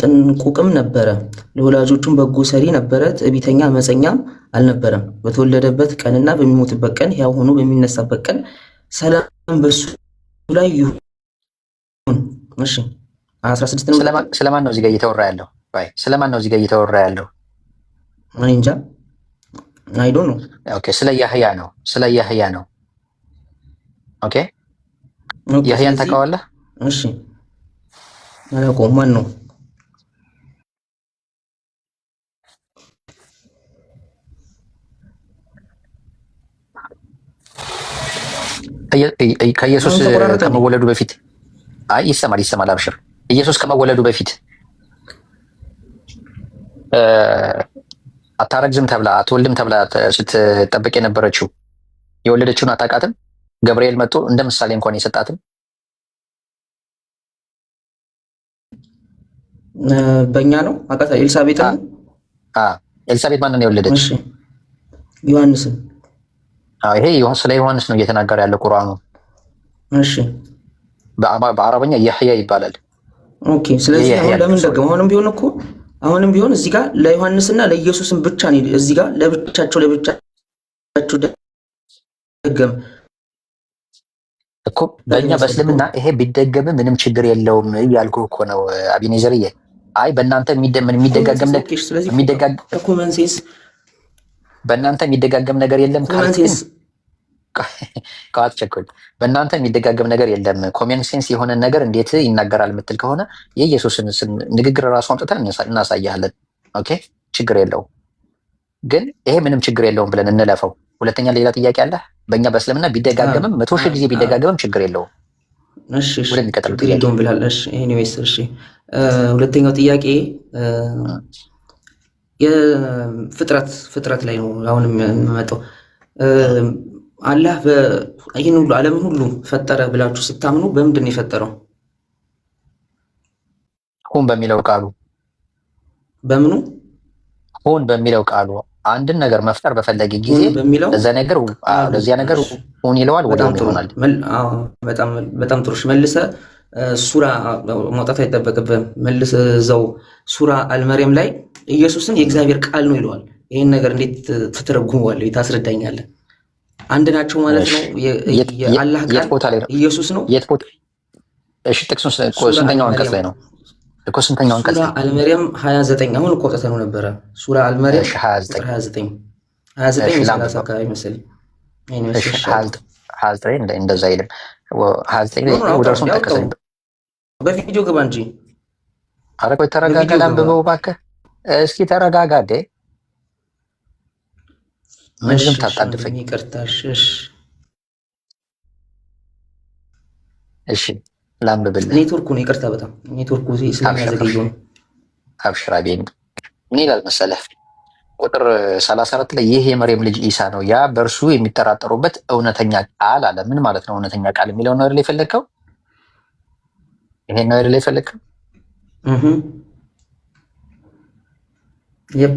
ጥንቁቅም ነበረ፣ ለወላጆቹም በጎ ሰሪ ነበረ፣ ትዕቢተኛ አመፀኛም አልነበረም። በተወለደበት ቀንና በሚሞትበት ቀን ሕያው ሆኖ በሚነሳበት ቀን ሰላም በሱ ላይ ይሁን። እሺ 16 ነው። ስለማን ነው እዚህ ጋር እየተወራ ያለው? ስለማን ነው እዚህ ጋር እየተወራ ያለው? እኔ እንጃ። አይ ዶንት ኖ። ኦኬ ስለ ያህያ ነው። ስለ ያህያ ነው። ኦኬ ያህያን ታውቀዋለህ? እሺ አላውቀውም። ማን ነው? ከኢየሱስ ከመወለዱ በፊት ይሰማል። አብሽር። ኢየሱስ ከመወለዱ በፊት አታረግዝም ተብላ አትወልድም ተብላ ስትጠብቅ የነበረችው የወለደችውን አታውቃትም? ገብርኤል መጥቶ እንደ ምሳሌ እንኳን የሰጣትም በእኛ ነው። አቃታ ኤልሳቤጥ ነው። ኤልሳቤጥ ማንን ነው የወለደች? ዮሐንስን። ይሄ ስለ ዮሐንስ ነው እየተናገረ ያለው ቁርአኑ። እሺ በአረበኛ ያህያ ይባላል። ኦኬ ስለዚህ አሁን ለምን ደግሞ አሁንም ቢሆን እዚህ ጋር ለዮሐንስና ለኢየሱስን ብቻ ነው እዚህ ጋር ለብቻቸው ደገም እኮ በእኛ በእስልምና ይሄ ቢደገም ምንም ችግር የለውም እያልኩ እኮ ነው አቢኔዘርዬ። በእናንተ የሚደጋገም በእናንተ የሚደጋገም ነገር የለም። ከአትቸኩል በእናንተ የሚደጋገም ነገር የለም። ኮመን ሴንስ የሆነ ነገር እንዴት ይናገራል የምትል ከሆነ የኢየሱስን ንግግር ራሱ አምጥተን እናሳያለን። ኦኬ ችግር የለውም፣ ግን ይሄ ምንም ችግር የለውም ብለን እንለፈው። ሁለተኛ ሌላ ጥያቄ አለ። በእኛ በእስልምና ቢደጋገምም 100 ሺህ ጊዜ ቢደጋገምም ችግር የለውም። እሺ ወደሚቀጥለው ጥያቄ ብላል። እሺ ኤኒዌይስ እሺ ሁለተኛው ጥያቄ የፍጥረት ላይ ነው አሁን የምመጣው። አላህ ይህን ሁሉ ዓለምን ሁሉ ፈጠረ ብላችሁ ስታምኑ በምንድን ነው የፈጠረው? ሁን በሚለው ቃሉ በምኑ ሁን በሚለው ቃሉ አንድን ነገር መፍጠር በፈለገ ጊዜ ለዚያ ነገር ሁን ይለዋል፣ ወዲያው ይሆናል። በጣም ጥሩ። መልሰ ሱራ ማውጣት አይጠበቅብህም። መልሰ እዛው ሱራ አልመርየም ላይ ኢየሱስን የእግዚአብሔር ቃል ነው ይለዋል። ይህን ነገር እንዴት ትተረጉመዋለህ? ታስረዳኛለህ? አንድ ናቸው ማለት ነው። የአላህ ቃል ኢየሱስ ነው። እሺ ጥቅሱን ስንተኛው አንቀጽ ላይ ነው እኮ? ስንተኛው አንቀጽ? ሱራ አልመርየም 29 አሁን እኮ አውጥተነው ነበረ። ሱራ አልመርየም 29 አካባቢ መሰለኝ። 29 እንደዛ አይልም። 29 ላይ ወደ እርሱም ጠቀሰኝ። በቪዲዮ ግባ እንጂ። ኧረ ቆይ ተረጋጋ፣ አንብበው እባክህ። እስኪ ተረጋጋ። ምንም ታጣድፈኝ። ይቅርታሽ። እሺ ላንብብልህ። ኔትወርኩ ነው። ይቅርታ፣ በጣም ኔትወርኩ ስለሚያዘገየው ነው። አብሽራ ቤን ምን ይላል መሰለህ? ቁጥር 34 ላይ ይህ የመርየም ልጅ ኢሳ ነው፣ ያ በእርሱ የሚጠራጠሩበት እውነተኛ ቃል አለ። ምን ማለት ነው እውነተኛ ቃል የሚለው ነው አይደል የፈለግከው? ይሄን ነው አይደል የፈለግከው? ይep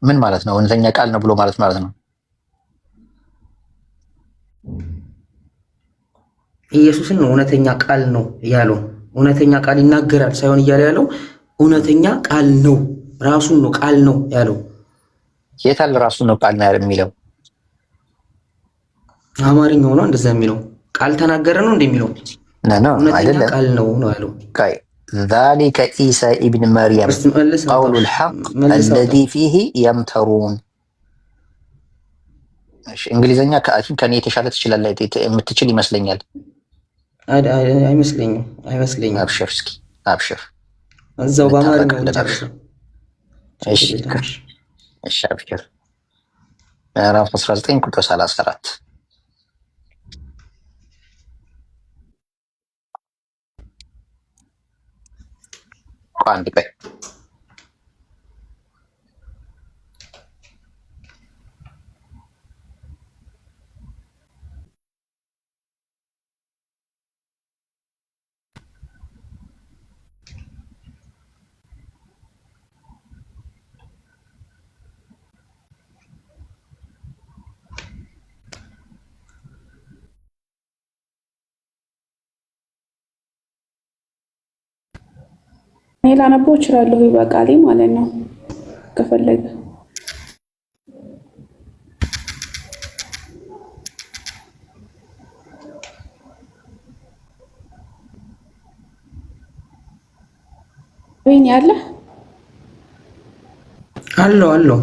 ምን ማለት ነው እውነተኛ ቃል ነው ብሎ ማለት ነው? ኢየሱስን እውነተኛ ቃል ነው ያለው። እውነተኛ ቃል ይናገራል ሳይሆን እያለ ያለው እውነተኛ ቃል ነው፣ ራሱን ነው ቃል ነው ያለው። የታል ራሱን ነው ቃል ነው የሚለው? አማርኛው ነው እንደዛ የሚለው። ቃል ተናገረ ነው እንደሚለው እውነተኛ ቃል ነው ያለው። ذلك عيسى ابن مريم قول الحق الذي فيه يمترون። እንግሊዘኛ ከኔ የተሻለ ትችላለህ የምትችል ይመስለኛል። አይመስለኝም። አብሽር እስኪ አብሽር። እዛው በአማርኛው ተጨርሶ እሺ አብሽር። ምዕራፍ 19 ቁጥር 34 አንድ ቀይ እኔ ላነበው እችላለሁ ይበቃል ማለት ነው ከፈለገ። ወይኔ አለ አለው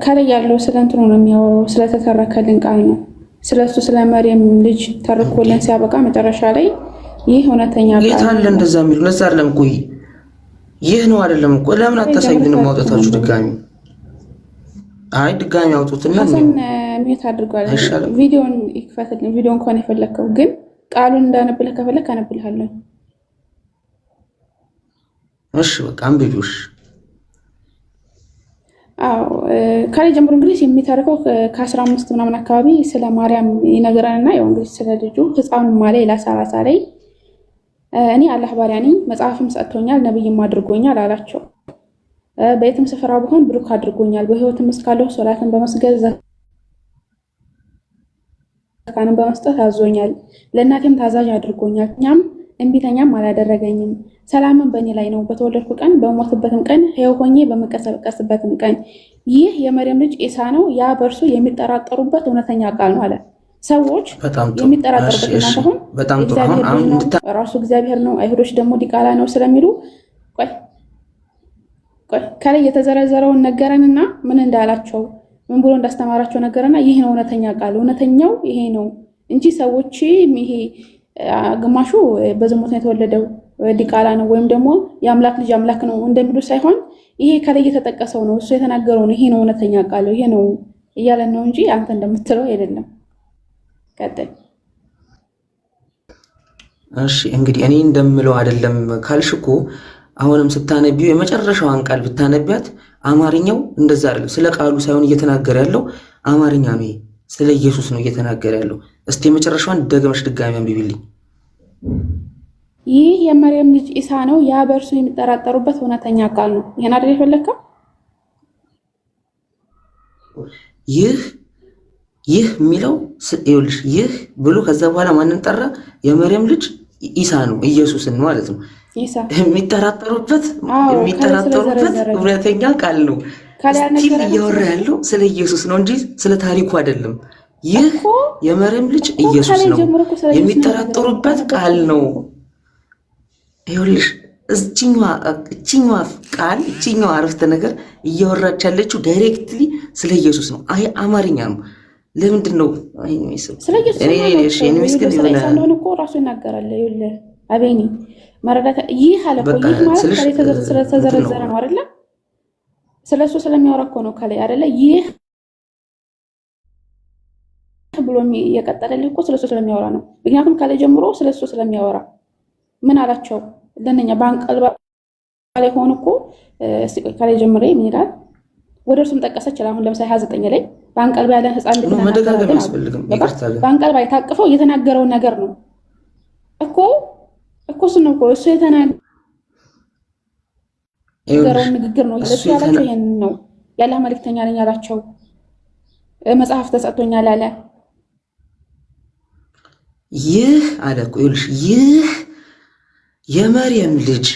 ከላይ ያለው ስለ እንትኑ ነው የሚያወራው፣ ስለተተረከልን ቃል ነው። ስለሱ ስለ መርየም ልጅ ተርኮልን ሲያበቃ መጨረሻ ላይ ይህ እውነተኛ ቃል ጌታ አለ እንደዛ የሚሉ ለዛ አይደለም እኮ ይህ ነው አይደለም እኮ። ለምን አታሳዩንም ማውጣታችሁ ድጋሚ? አይ ድጋሚ አውጡትና ሐሰን ሚት አድርጓል። ቪዲዮን ይክፈትልኝ። ቪዲዮ እንኳን የፈለከው ግን ቃሉን እንዳነብልህ ከፈለክ አነብልሃለሁ። እሺ በቃ አንብቢውሽ። ከላይ ጀምሮ እንግዲህ የሚተርከው ከ15 ምናምን አካባቢ ስለ ማርያም ይነግራልና ያው እንግዲህ ስለ ልጁ ህፃኑ ማለ ለሳራሳ ላይ እኔ አላህ ባሪያ ነኝ፣ መጽሐፍም ሰጥቶኛል፣ ነብይም አድርጎኛል አላቸው። በየትም ስፍራ ብሆን ብሩክ አድርጎኛል፣ በህይወትም እስካለሁ ሶላትን በመስገድ ዘካንን በመስጠት አዞኛል፣ ለእናቴም ታዛዥ አድርጎኛል፣ እኛም እምቢተኛም አላደረገኝም። ሰላምን በእኔ ላይ ነው፣ በተወለድኩ ቀን፣ በሞትበትም ቀን፣ ሕያው ሆኜ በመቀሰቀስበትም ቀን። ይህ የመርየም ልጅ ኢሳ ነው፣ ያ በእርሱ የሚጠራጠሩበት እውነተኛ ቃል ነው አለ። ሰዎች የሚጠራጠሩበት እናንተ አሁን እግዚአብሔር ነው ራሱ እግዚአብሔር ነው፣ አይሁዶች ደግሞ ዲቃላ ነው ስለሚሉ ቆይ ከላይ የተዘረዘረውን ነገረንና ምን እንዳላቸው ምን ብሎ እንዳስተማራቸው ነገረና ይህ ነው እውነተኛ ቃል፣ እውነተኛው ይሄ ነው እንጂ ሰዎች ይሄ ግማሹ በዝሙት ነው የተወለደው ዲቃላ ነው ወይም ደግሞ የአምላክ ልጅ አምላክ ነው እንደሚሉ ሳይሆን ይሄ ከላይ የተጠቀሰው ነው፣ እሱ የተናገረው ነው፣ ይሄ ነው እውነተኛ ቃል ይሄ ነው እያለን ነው እንጂ አንተ እንደምትለው አይደለም። ቀጥል። እሺ እንግዲህ እኔ እንደምለው አይደለም ካልሽ እኮ አሁንም ስታነቢው የመጨረሻዋን ቃል ብታነቢያት አማርኛው እንደዛ አይደለም። ስለ ቃሉ ሳይሆን እየተናገረ ያለው አማርኛ ነው፣ ስለ ኢየሱስ ነው እየተናገረ ያለው። እስቲ የመጨረሻዋን ደግመሽ ድጋሚ አንብቢልኝ። ይህ የመርየም ልጅ ኢሳ ነው፣ ያ በእርሱ የሚጠራጠሩበት እውነተኛ ቃል ነው። ይሄን አይደል የፈለከው? ይህ የሚለው ይኸውልሽ፣ ይህ ብሎ ከዛ በኋላ ማንን ጠራ? የመርየም ልጅ ኢሳ ነው፣ ኢየሱስን ማለት ነው። የሚጠራጠሩበት እውነተኛ ቃል ነው። ስቲል እያወራ ያለው ስለ ኢየሱስ ነው እንጂ ስለ ታሪኩ አይደለም። ይህ የመርየም ልጅ ኢየሱስ ነው፣ የሚጠራጠሩበት ቃል ነው። ይኸውልሽ እችኛዋ ቃል እችኛዋ አረፍተ ነገር እያወራች ያለችው ዳይሬክትሊ ስለ ኢየሱስ ነው። አይ አማርኛ ነው። ለምንድን ነው ስለ ኢየሱስ ነው እኮ ራሱ ይናገራል። ይኸውልህ አቤኒ መረዳት ይህ አለ እኮ ይህ ማለት ስለተዘረዘረ ነው አይደለ? ስለሱ ስለሚያወራ እኮ ነው ከላይ አይደለ? ይህ ብሎ የቀጠለልህ እኮ ስለሱ ስለሚያወራ ነው። ምክንያቱም ከላይ ጀምሮ ስለሱ ስለሚያወራ ምን አላቸው? ለነኛ ባንቀልባ ላይ ሆኖ እኮ ከላይ ጀምሬ ምን ይላል? ወደ እርሱም ጠቀሰች። አሁን ለምሳሌ 29 ላይ ባንቀልባ ያለ ህፃን ልጅ ባንቀልባ የታቀፈው የተናገረው ነገር ነው እኮ እሱ ነው እኮ እሱ የተናገረው ንግግር ነው። ለሱ ያላቸው ይሄን ነው። ያለ መልእክተኛ ነኝ ያላቸው መጽሐፍ ተሰጥቶኛል አለ። ይህ አለ እኮ ይኸውልሽ፣ ይህ የመርየም ልጅ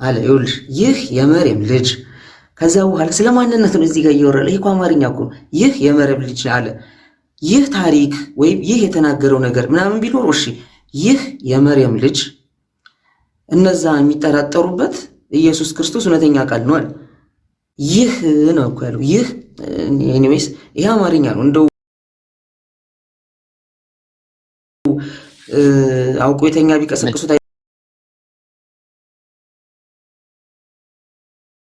አለ። ይኸውልሽ ይህ የመርየም ልጅ ከዛ በኋላ ስለ ማንነት ነው እዚህ ጋር እያወራል። ይሄ እኮ አማርኛ እኮ ይህ የመርየም ልጅ አለ። ይህ ታሪክ ወይም ይህ የተናገረው ነገር ምናምን ቢኖር እሺ፣ ይህ የመርየም ልጅ እነዛ የሚጠራጠሩበት ኢየሱስ ክርስቶስ እውነተኛ ቃል ነው አለ። ይህ ነው እኮ ያለው። ይህ ኤኒዌይስ ይሄ አማርኛ ነው። እንደው አውቆ የተኛ ቢቀሰቅሱት